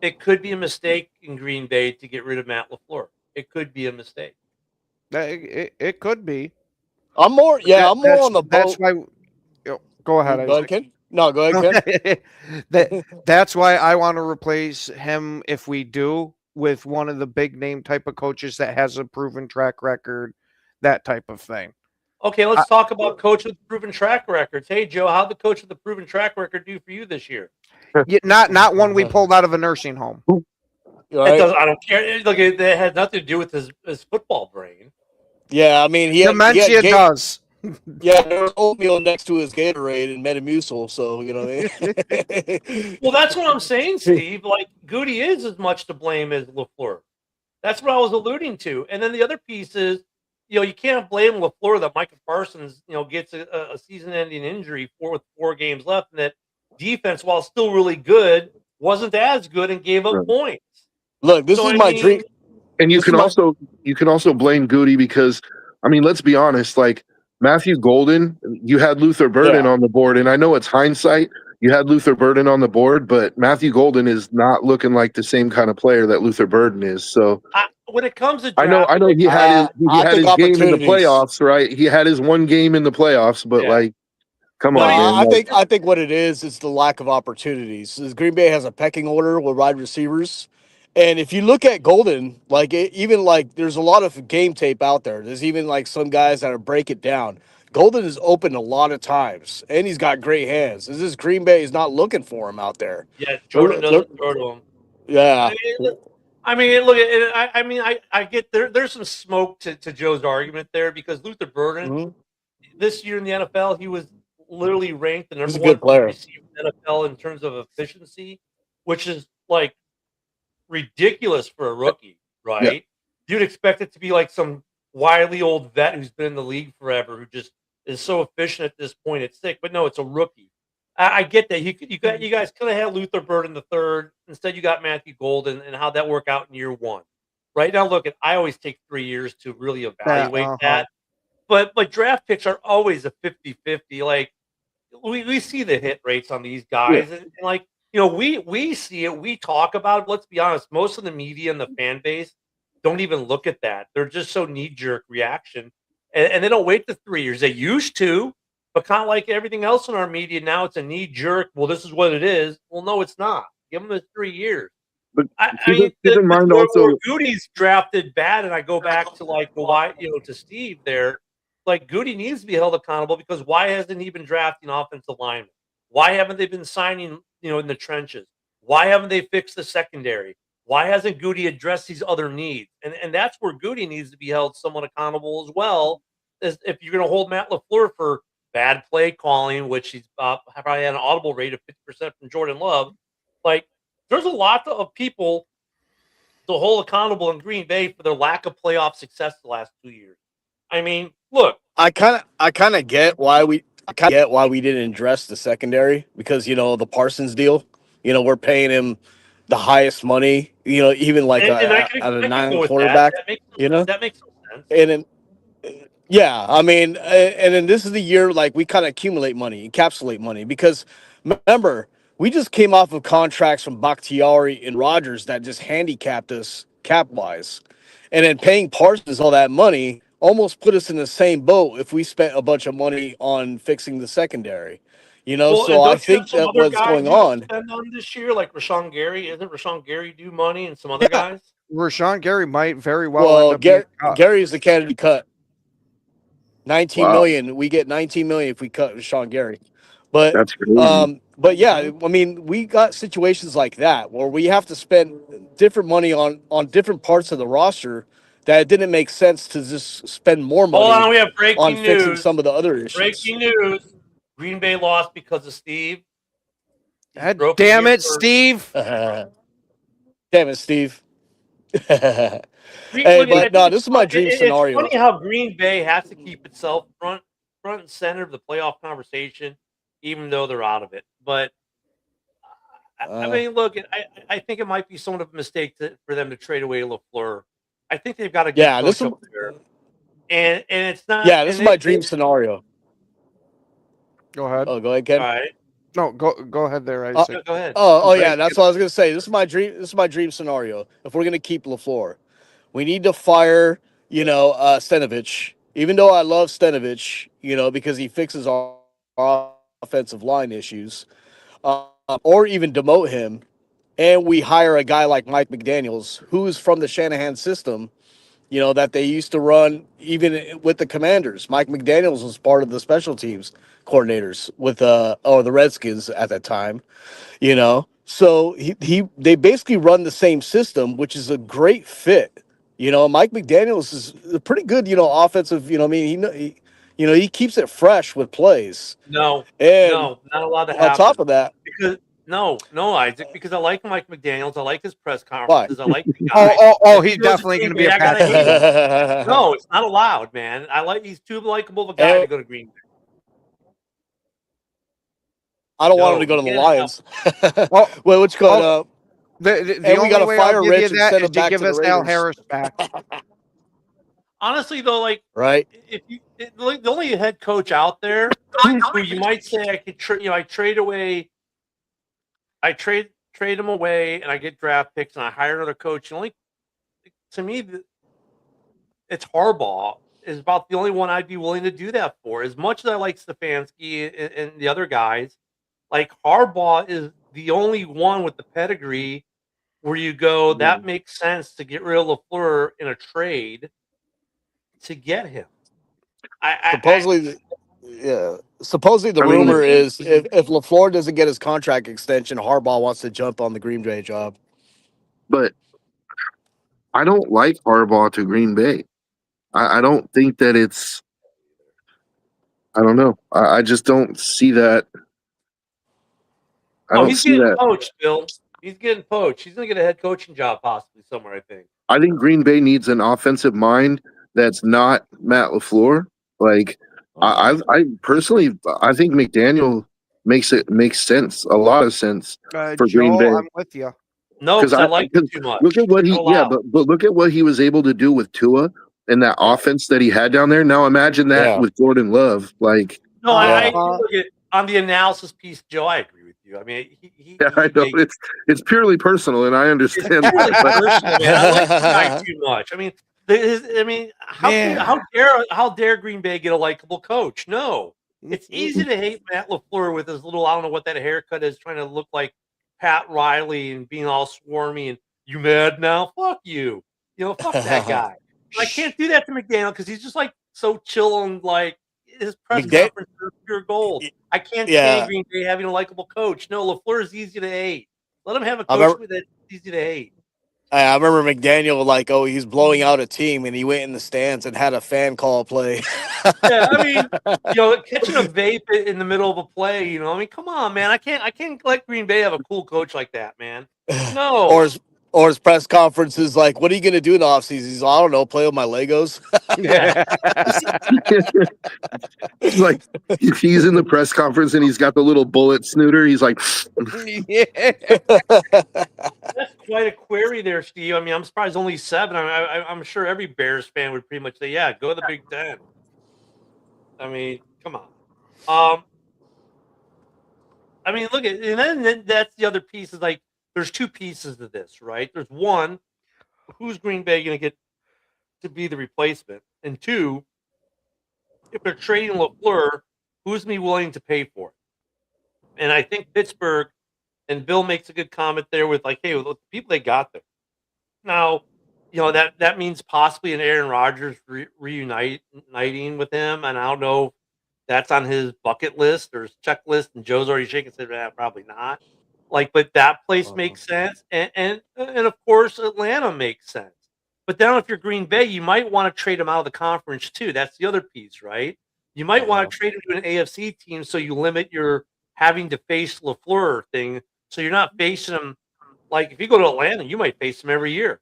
It could be a mistake in Green Bay to get rid of Matt LaFleur. It could be a mistake. It could be. I'm more on the boat. That's why. Go ahead, Go ahead, Ken. No, go ahead, Ken. That's why I want to replace him, if we do, with one of the big name type of coaches that has a proven track record, that type of thing. Okay, let's talk about coach with proven track records. Hey, Joe, how'd the coach with the proven track record do for you this year? Not one we pulled out of a nursing home. Right? I don't care. Look, it had nothing to do with his football brain. Yeah, I mean, dementia does. Yeah, there was oatmeal next to his Gatorade and Metamucil, so Well, that's what I'm saying, Steve. Like, Goody is as much to blame as LaFleur. That's what I was alluding to. And then the other piece is, you can't blame LaFleur that Micah Parsons, gets a season-ending injury with 4 games left, and that defense, while still really good, wasn't as good and gave up points. Look, this is my dream. And you can also blame Goody because, I mean, let's be honest, like Matthew Golden, you had Luther Burden on the board, and I know it's hindsight. You had Luther Burden on the board, but Matthew Golden is not looking like the same kind of player that Luther Burden is. So when it comes to draft, I know he had his game in the playoffs, right? He had his one game in the playoffs, but Come No, on, I- man. I Like, think what it is the lack of opportunities. Green Bay has a pecking order with wide receivers, and if you look at Golden, like even like there's a lot of game tape out there. There's even like some guys that are break it down. Golden is open a lot of times, and he's got great hands. It's just Green Bay is not looking for him out there. yeah, Jordan They're- doesn't throw to him. yeah, I mean, look. I get there. There's some smoke to Joe's argument there because Luther Burden Mhm. this year in the NFL, he was literally ranked the He's number a good one player. receiver in the NFL in terms of efficiency, which is like ridiculous for a rookie, right? You'd expect it to be like some wily old vet who's been in the league forever who just is so efficient at this point it's sick. But no, it's a rookie. I get that. You guys could have had Luther Burden the third. Instead, you got Matthew Golden, and how'd that work out in year one? Right now, look, I always take 3 years to really evaluate that. But draft picks are always a 50-50. Like we see the hit rates on these guys, and like we see it, we talk about it. Let's be honest, most of the media and the fan base don't even look at that. They're just so knee-jerk reaction, and they don't wait the 3 years. They used to, but kind of like everything else in our media now, it's a knee-jerk. Well, this is what it is. Well, no, it's not. Give them the 3 years. but I keep mean, in mind where also. Goody's drafted bad, and I go back to like why to Steve there. Like Goody needs to be held accountable because why hasn't he been drafting offensive linemen? Why haven't they been signing in the trenches? Why haven't they fixed the secondary? Why hasn't Goody addressed these other needs? And that's where Goody needs to be held somewhat accountable as well. As if you're going to hold Matt LaFleur for bad play calling, which he's probably had an audible rate of 50% from Jordan Love. Like there's a lot of people to hold accountable in Green Bay for their lack of playoff success the last 2 years. I mean, look, I kind of get why we didn't address the secondary because the Parsons deal. We're paying him the highest money. Even like and I a can at a I can nine go with quarterback. that. That makes no sense. And then yeah, I mean, and then this is the year like we kind of accumulate money, encapsulate money because remember we just came off of contracts from Bakhtiari and Rodgers that just handicapped us cap wise, and then paying Parsons all that money almost put us in the same boat if we spent a bunch of money on fixing the secondary. Well, So and I don't you have think some that other what's guys going you don't on. spend on this year, like Rashawn Gary? Isn't Rashawn Gary due money and some other guys? Rashawn Gary might very well Well, end up being cut. Gary's the candidate cut. 19 Wow. million. We get 19 million if we cut Sean Gary. But That's crazy. but yeah, I mean, we got situations like that where we have to spend different money on different parts of the roster that it didn't make sense to just spend more money Hold on, we have on breaking fixing news. some of the other issues. Breaking news: Green Bay lost because of Steve. He's God broken damn here it, for- Steve! Damn it, Steve. Hey, Look, but I no, think this is my it's dream It's scenario. funny how Green Bay has to keep itself front and center of the playoff conversation, even though they're out of it. But I mean, look, I think it might be somewhat of a mistake for them to trade away LaFleur. I think they've got a good Yeah, coach up there, and it's not. Yeah, this and is my they- dream scenario. Go ahead. Oh, go ahead, Ken. All right, No, go ahead there, Uh, Isaac. go ahead. Oh yeah, that's what I was gonna say. This is my dream. This is my dream scenario. If we're gonna keep LaFleur, we need to fire, Stenovich. Even though I love Stenovich, because he fixes our offensive line issues, or even demote him, and we hire a guy like Mike McDaniel's, who's from the Shanahan system. That they used to run even with the Commanders. Mike McDaniels was part of the special teams coordinators with the Redskins at that time. So they basically run the same system, which is a great fit. Mike McDaniels is a pretty good, offensive. I mean, he keeps it fresh with plays. No, And no, not allowed to on happen. top of that, Because no, Isaac, because I like Mike McDaniels. I like his press conferences. I like the Oh, guy. oh, If he's he goes definitely Green going to be Bay, a I gotta hate him. Patrick. No, it's not allowed, man. He's too likable of a guy to go to Green Bay. I don't want No, him to go to you the can't Lions. Well, Well, what's called? The And we only gotta way fire I'll give you Rich and that send is him to back give to the us Al Raiders. Harris back. Honestly, though, like right? the only head coach out there who you might say I could I trade away, trade him away, and I get draft picks, and I hire another coach. And only to me, it's Harbaugh. is about the only one I'd be willing to do that for. As much as I like Stefanski and the other guys, like Harbaugh is the only one with the pedigree where you go, that makes sense to get rid of LaFleur in a trade to get him. Supposedly the I mean- rumor is if LaFleur doesn't get his contract extension, Harbaugh wants to jump on the Green Bay job. But I don't like Harbaugh to Green Bay. I don't think that it's. I don't know. I just don't see that. I don't he's see getting that. poached, Bill. He's getting poached. He's going to get a head coaching job possibly somewhere, I think. I think Green Bay needs an offensive mind that's not Matt LaFleur. Like I personally, I think McDaniel makes sense, a lot of sense for Joe, Green Bay. I'm with you. No, because I like him too much. Look at what he, Go yeah, out. but look at what he was able to do with Tua and that offense that he had down there. Now imagine that Yeah. with Jordan Love. Like, No, Yeah. look at on the analysis piece, Joe. I agree with you. I mean, yeah, I know it's purely personal, and I It's understand. purely that, but- personal, man. I like the guy too much. I mean, how dare Green Bay get a likable coach? No, it's easy to hate Matt LaFleur with his little, I don't know what that haircut is, trying to look like Pat Riley and being all swarmy and you mad now? Fuck you. Fuck that guy. But I can't do that to McDaniel because he's just like so chill and like his press conference is pure gold. I can't stand Green Bay having a likable coach. No, LaFleur is easy to hate. Let him have a coach that's easy to hate. I remember McDaniel he's blowing out a team and he went in the stands and had a fan call a play. Yeah, I mean, catching a vape in the middle of a play, I mean, come on, man. I can't let Green Bay have a cool coach like that, man. No. Or his press conference is like, what are you going to do in the offseason? He's like, I don't know, play with my Legos. It's like if he's in the press conference and he's got the little bullet snooter, he's like, That's quite a query there, Steve. I mean, I'm surprised only 7. I'm sure every Bears fan would pretty much say, yeah, go to the Big Ten. I mean, come on. I mean, look at, and then that's the other piece is like, there's 2 pieces to this, right? There's one, who's Green Bay going to get to be the replacement? And 2, if they're trading LaFleur, who's me willing to pay for it? And I think Pittsburgh, and Bill makes a good comment there with like, hey, look, the people they got there. Now, that means possibly an Aaron Rodgers reuniting with him, and I don't know if that's on his bucket list or his checklist, and Joe's already shaking his head, probably not. But that place makes sense, and of course Atlanta makes sense. But then if you're Green Bay, you might want to trade him out of the conference too. That's the other piece, right? You might want to trade him to an AFC team so you limit your having to face LaFleur thing. So you're not facing him like if you go to Atlanta, you might face him every year.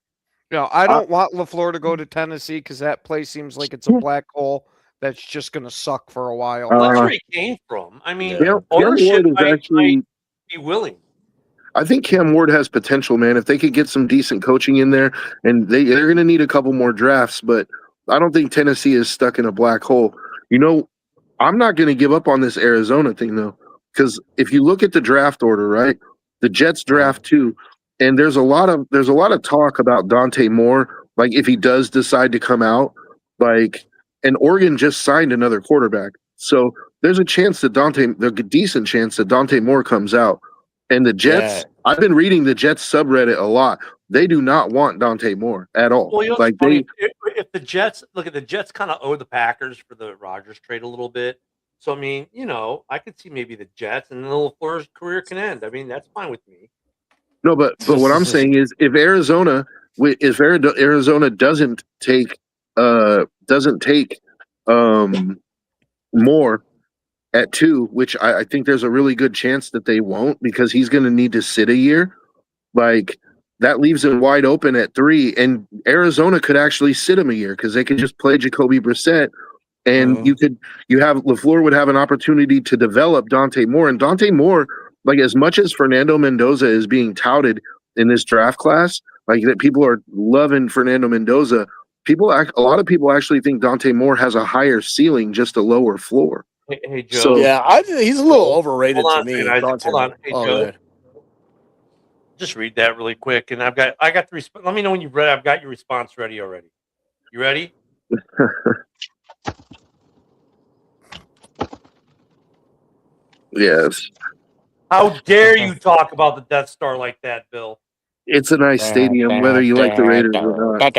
I don't want LaFleur to go to Tennessee because that place seems like it's a black hole that's just going to suck for a while. Well, that's where he came from. I mean, Cam ownership Ward is actually. might be willing. I think Cam Ward has potential, man. If they could get some decent coaching in there, and they're going to need a couple more drafts, but I don't think Tennessee is stuck in a black hole. I'm not going to give up on this Arizona thing though, because if you look at the draft order, right, the Jets draft too, and there's a lot of talk about Dante Moore, like if he does decide to come out, and Oregon just signed another quarterback, so there's a chance that there's a decent chance that Dante Moore comes out. And the Jets, I've been reading the Jets subreddit a lot. They do not want Dante Moore at all. Well, if the Jets the Jets kind of owe the Packers for the Rodgers trade a little bit. So I mean, I could see maybe the Jets and then LaFleur's career can end. I mean, that's fine with me. No, but what I'm saying is, if Arizona doesn't take Moore at 2, which I think there's a really good chance that they won't because he's going to need to sit a year. That leaves it wide open at 3, and Arizona could actually sit him a year because they could just play Jacoby Brissett, and LaFleur would have an opportunity to develop Dante Moore. And Dante Moore, as much as Fernando Mendoza is being touted in this draft class, that people are loving Fernando Mendoza, a lot of people actually think Dante Moore has a higher ceiling, just a lower floor. Hey Joe. He's a little overrated Hold to on, me. hold on. Hey, Joe. Just read that really quick, and I got the response. Let me know when you've read. I've got your response ready already. You ready? Yes, How dare you talk about the Death Star like that, Bill? it's a nice stadium, whether you like the Raiders or not.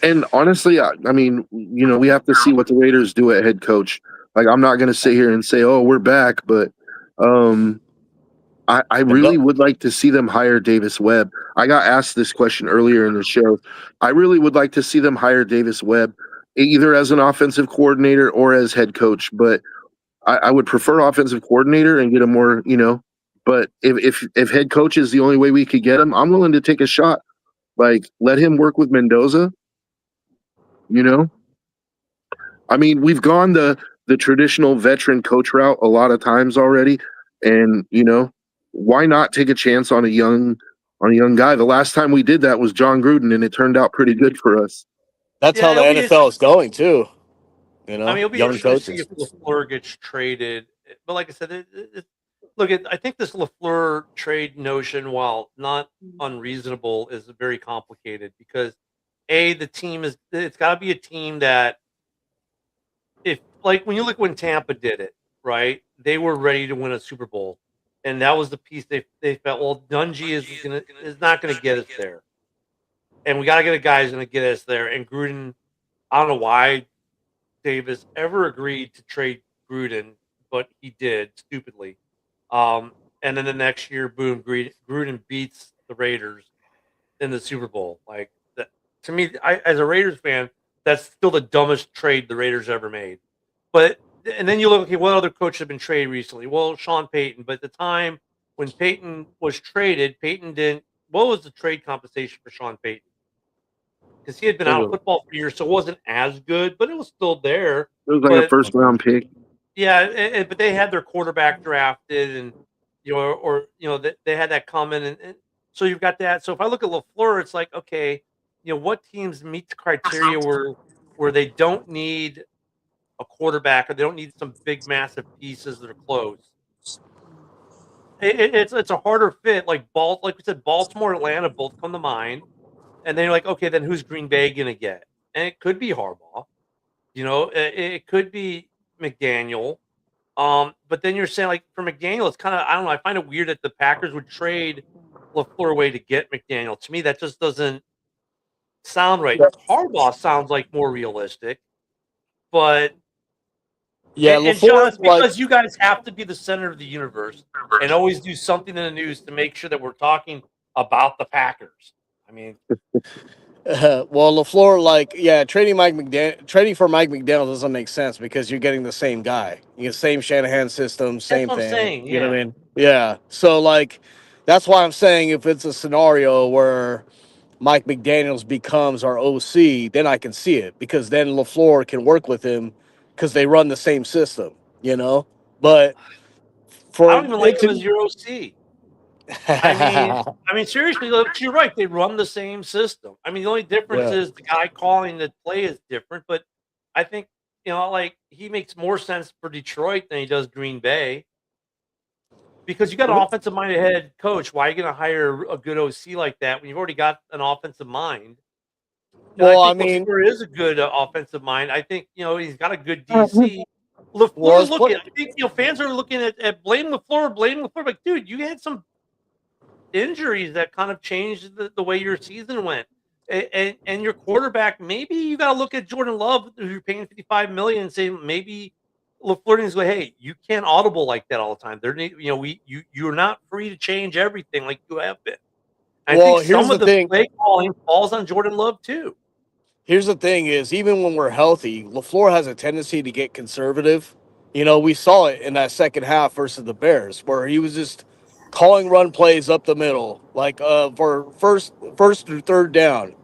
And honestly, I mean, we have to see what the Raiders do at head coach. Like, I'm not going to sit here and say, "Oh, we're back," but I really would like to see them hire Davis Webb. I got asked this question earlier in the show. I really would like to see them hire Davis Webb, either as an offensive coordinator or as head coach. But I would prefer offensive coordinator and get a more, But if head coach is the only way we could get him, I'm willing to take a shot. Like, let him work with Mendoza. I mean, we've gone the traditional veteran coach route a lot of times already, and why not take a chance on a young guy? The last time we did that was John Gruden, and it turned out pretty good for us. That's how the NFL is going too. I mean, it'll be young interesting coaches. if LaFleur gets traded. But like I said, I think this LaFleur trade notion, while not unreasonable, is very complicated because the team it's got to be a team that, if like when you look when Tampa did it, right? They were ready to win a Super Bowl, and that was the piece they felt. Well, Dungy is not going to get us there, and we got to get a guy who's going to get us there. And Gruden, I don't know why Davis ever agreed to trade Gruden, but he did stupidly. And then the next year, boom, Gruden beats the Raiders in the Super Bowl. Like that, to me, as a Raiders fan, that's still the dumbest trade the Raiders ever made. But and then you look, okay, what other coach have been traded recently? Well, Sean Payton. But at the time when Payton was traded, Payton didn't. What was the trade compensation for Sean Payton? Because he had been out of football for years, so it wasn't as good, but it was still there. It was like a first round pick. Yeah, but they had their quarterback drafted, and they had that coming, and so you've got that. So if I look at LaFleur, it's like, okay, what teams meet the criteria where they don't need a quarterback or they don't need some big massive pieces that are close. It's a harder fit. Like we said, Baltimore, Atlanta both come to mind. And then you're like, okay, then who's Green Bay going to get? And it could be Harbaugh. It could be McDaniel. But then you're saying, like, for McDaniel, it's kind of, I don't know, I find it weird that the Packers would trade LaFleur away to get McDaniel. To me, that just doesn't sound right. Harbaugh sounds like more realistic. But, yeah, and Sean, it's because you guys have to be the center of the universe and always do something in the news to make sure that we're talking about the Packers. I mean, well, LaFleur, trading for Mike McDaniel doesn't make sense because you're getting the same guy. You get the same Shanahan system, same thing. I'm saying, You know what I mean? Yeah. So, that's why I'm saying if it's a scenario where Mike McDaniels becomes our OC, then I can see it because then LaFleur can work with him because they run the same system, But I don't even like him as your OC. I mean, seriously, look, you're right. They run the same system. I mean, the only difference is the guy calling the play is different. But I think, he makes more sense for Detroit than he does Green Bay. Because you got an offensive minded head coach. Why are you going to hire a good OC like that when you've already got an offensive mind? Well, I think LaFleur is a good offensive mind. I think, he's got a good DC. LaFleur's looking. I think fans are looking at blame LaFleur. Like, dude, you had some injuries that kind of changed the way your season went, and your quarterback. Maybe you got to look at Jordan Love, who you're paying $55 million, and say maybe LaFleur needs to go, hey, you can't audible like that all the time. You're not free to change everything like you have been. I think some of the play calling falls on Jordan Love too. Here's the thing: is even when we're healthy, LaFleur has a tendency to get conservative. We saw it in that second half versus the Bears, where he was just calling run plays up the middle, for first through third down.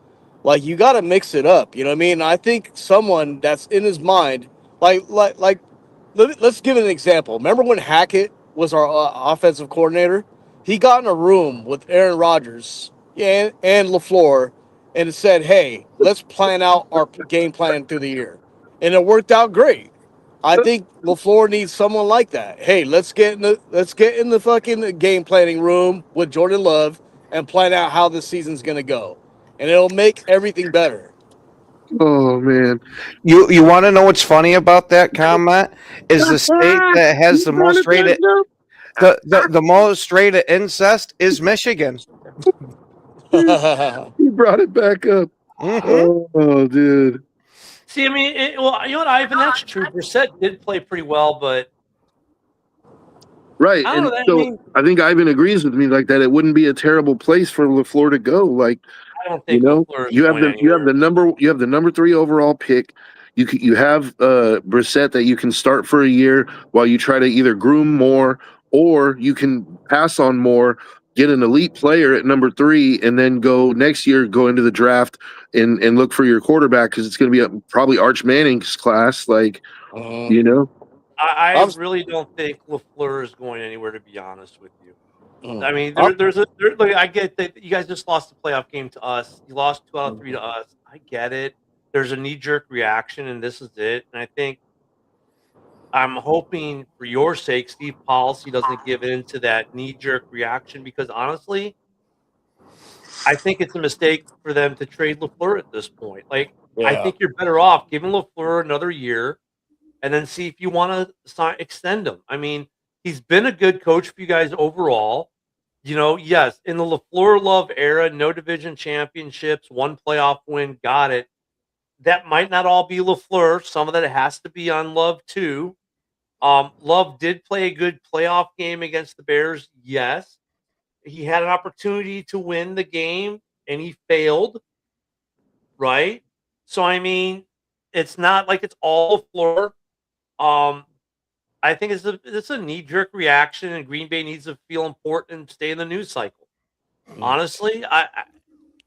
Like, you got to mix it up. You know what I mean? I think someone that's in his mind, let's give an example. Remember when Hackett was our offensive coordinator? He got in a room with Aaron Rodgers and LaFleur and said, hey, let's plan out our game plan through the year. And it worked out great. I think LaFleur needs someone like that. Hey, let's get in the fucking game planning room with Jordan Love and plan out how the season's gonna go, and it'll make everything better. Oh man. You want to know what's funny about that comment? Is the state that has the most rated the most rated incest is Michigan. He brought it back up. Mhm. Oh, dude. See, I mean, well, you know what, Ivan? That's true. Brissett did play pretty well, but Right. I don't And know. That, I so mean, I think Ivan agrees with me like that. It wouldn't be a terrible place for LaFleur to go. Like, I don't you think know, LaFleur is you have going the anywhere. number 3 overall pick. You have Brissett that you can start for a year while you try to either groom more, or you can pass on more, get an elite player at number 3, and then go next year, go into the draft and look for your quarterback, because it's going to be probably Arch Manning's class. Like, Mhm. you know, I I'm, really don't think LaFleur is going anywhere, to be honest with you. mm. I mean, I'm- look, I get that you guys just lost the playoff game to us. You lost 2 out of 3 to us. I get it. There's a knee-jerk reaction, and this is it. And I think I'm hoping for your sake, Steve Policy doesn't give in to that knee-jerk reaction, because honestly, I think it's a mistake for them to trade LaFleur at this point. Like, I yeah. think you're better off giving LaFleur another year and then see if you want to extend him. I mean, he's been a good coach for you guys overall. You know, yes, in the LaFleur Love era, no division championships, 1 playoff win, got it. That might not all be LaFleur. Some of that has to be on Love too. Love did play a good playoff game against the Bears. Yes, he had an opportunity to win the game and he failed. Right. So I mean, it's not like it's all LaFleur. Um, I think it's a knee jerk reaction, and Green Bay needs to feel important and stay in the news cycle. Honestly, I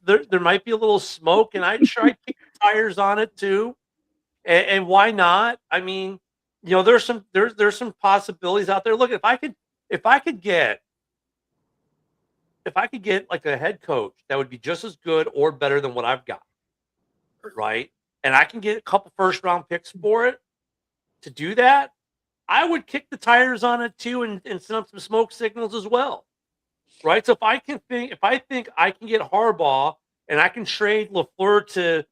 there might be a little smoke, and I'd kick the tires on it too. And why not? I mean, you know, there's some possibilities out there. Look, if I could get like a head coach that would be just as good or better than what I've got, right? And I can get a couple first round picks for it to do that, I would kick the tires on it too, and send up some smoke signals as well. Right. So if I think I can get Harbaugh and I can trade LaFleur to,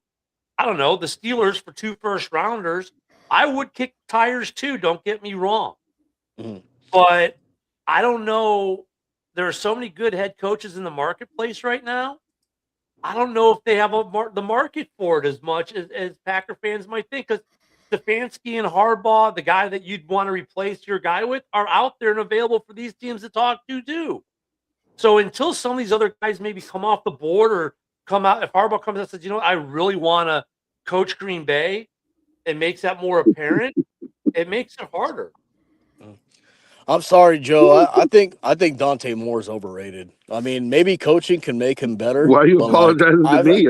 I don't know, the Steelers for 2 first rounders, I would kick tires too. Don't get me wrong. Mhm. But I don't know. There are so many good head coaches in the marketplace right now. I don't know if they have the market for it as much as Packer fans might think, because Stefanski and Harbaugh, the guy that you'd want to replace your guy with, are out there and available for these teams to talk to too. So until some of these other guys maybe come off the board or come out, if Harbaugh comes out and says, you know, I really want to coach Green Bay, and makes that more apparent, it makes it harder. I'm sorry, Joe. I think Dante Moore is overrated. I mean, maybe coaching can make him better, why are you but like apologizing to me?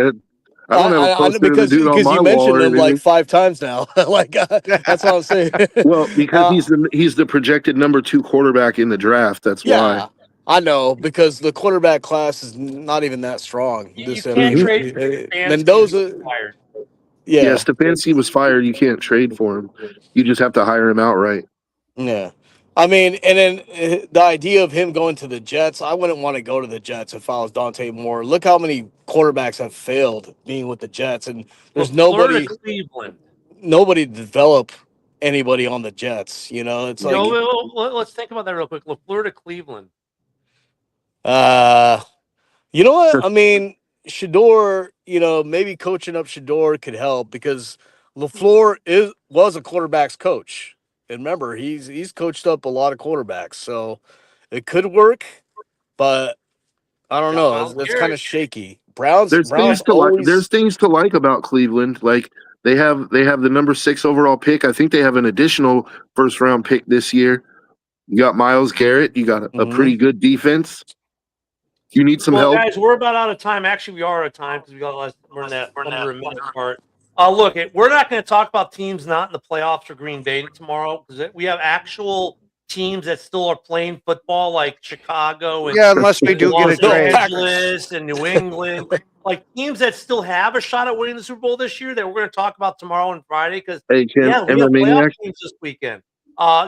I don't have a I know poster of the because dude on my you wall mentioned or him like anything. 5 times now. Like that's what I'm saying. Well, because Uh, he's the projected number 2 quarterback in the draft. That's why. yeah, I know because the quarterback class is not even that strong. You This can't Mhm. trade for Stefanski. Mendoza, Fired. Yeah, yeah, Stefanski was fired. You can't trade for him. You just have to hire him outright. yeah. I mean, and then the idea of him going to the Jets, I wouldn't want to go to the Jets if I was Dante Moore. Look how many quarterbacks have failed being with the Jets, and there's LaFleur to Cleveland. nobody to develop anybody on the Jets. You know, it's You know, like, let's think about that real quick. LaFleur to Cleveland. uh, you know what? I mean, Shador, you know, maybe coaching up Shador could help because LaFleur was a quarterback's coach. And remember, he's coached up a lot of quarterbacks, so it could work, but I don't Got know. Miles It's kind Garrett. of shaky. Browns There's things to like. There's always things to like about Cleveland. Like they have the number 6 overall pick. I think they have an additional first round pick this year. You got Miles Garrett. You got a Mhm. pretty good defense. You need some Well, help. guys, we're about out of time. Actually, we are out of time because we got less. We're in that under a minute part. Look, we're not going to talk about teams not in the playoffs for Green Bay tomorrow because we have actual teams that still are playing football, like Chicago and Yeah, unless we do get a Los trade. Angeles and New England, like teams that still have a shot at winning the Super Bowl this year that we're going to talk about tomorrow and Friday because Hey, Ken, we have Emma playoff Maniac. teams this weekend.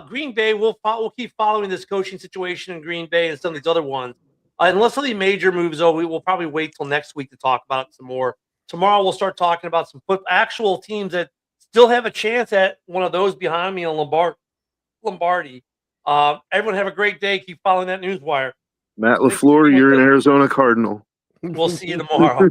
Green Bay, we'll keep following this coaching situation in Green Bay and some of these other ones. Unless something major moves over, we will probably wait till next week to talk about it some more. Tomorrow we'll start talking about some actual teams that still have a chance at one of those behind me on Lombardi. Everyone have a great day. Keep following that news wire. Matt LaFleur, you're an Arizona Cardinal. We'll see you tomorrow.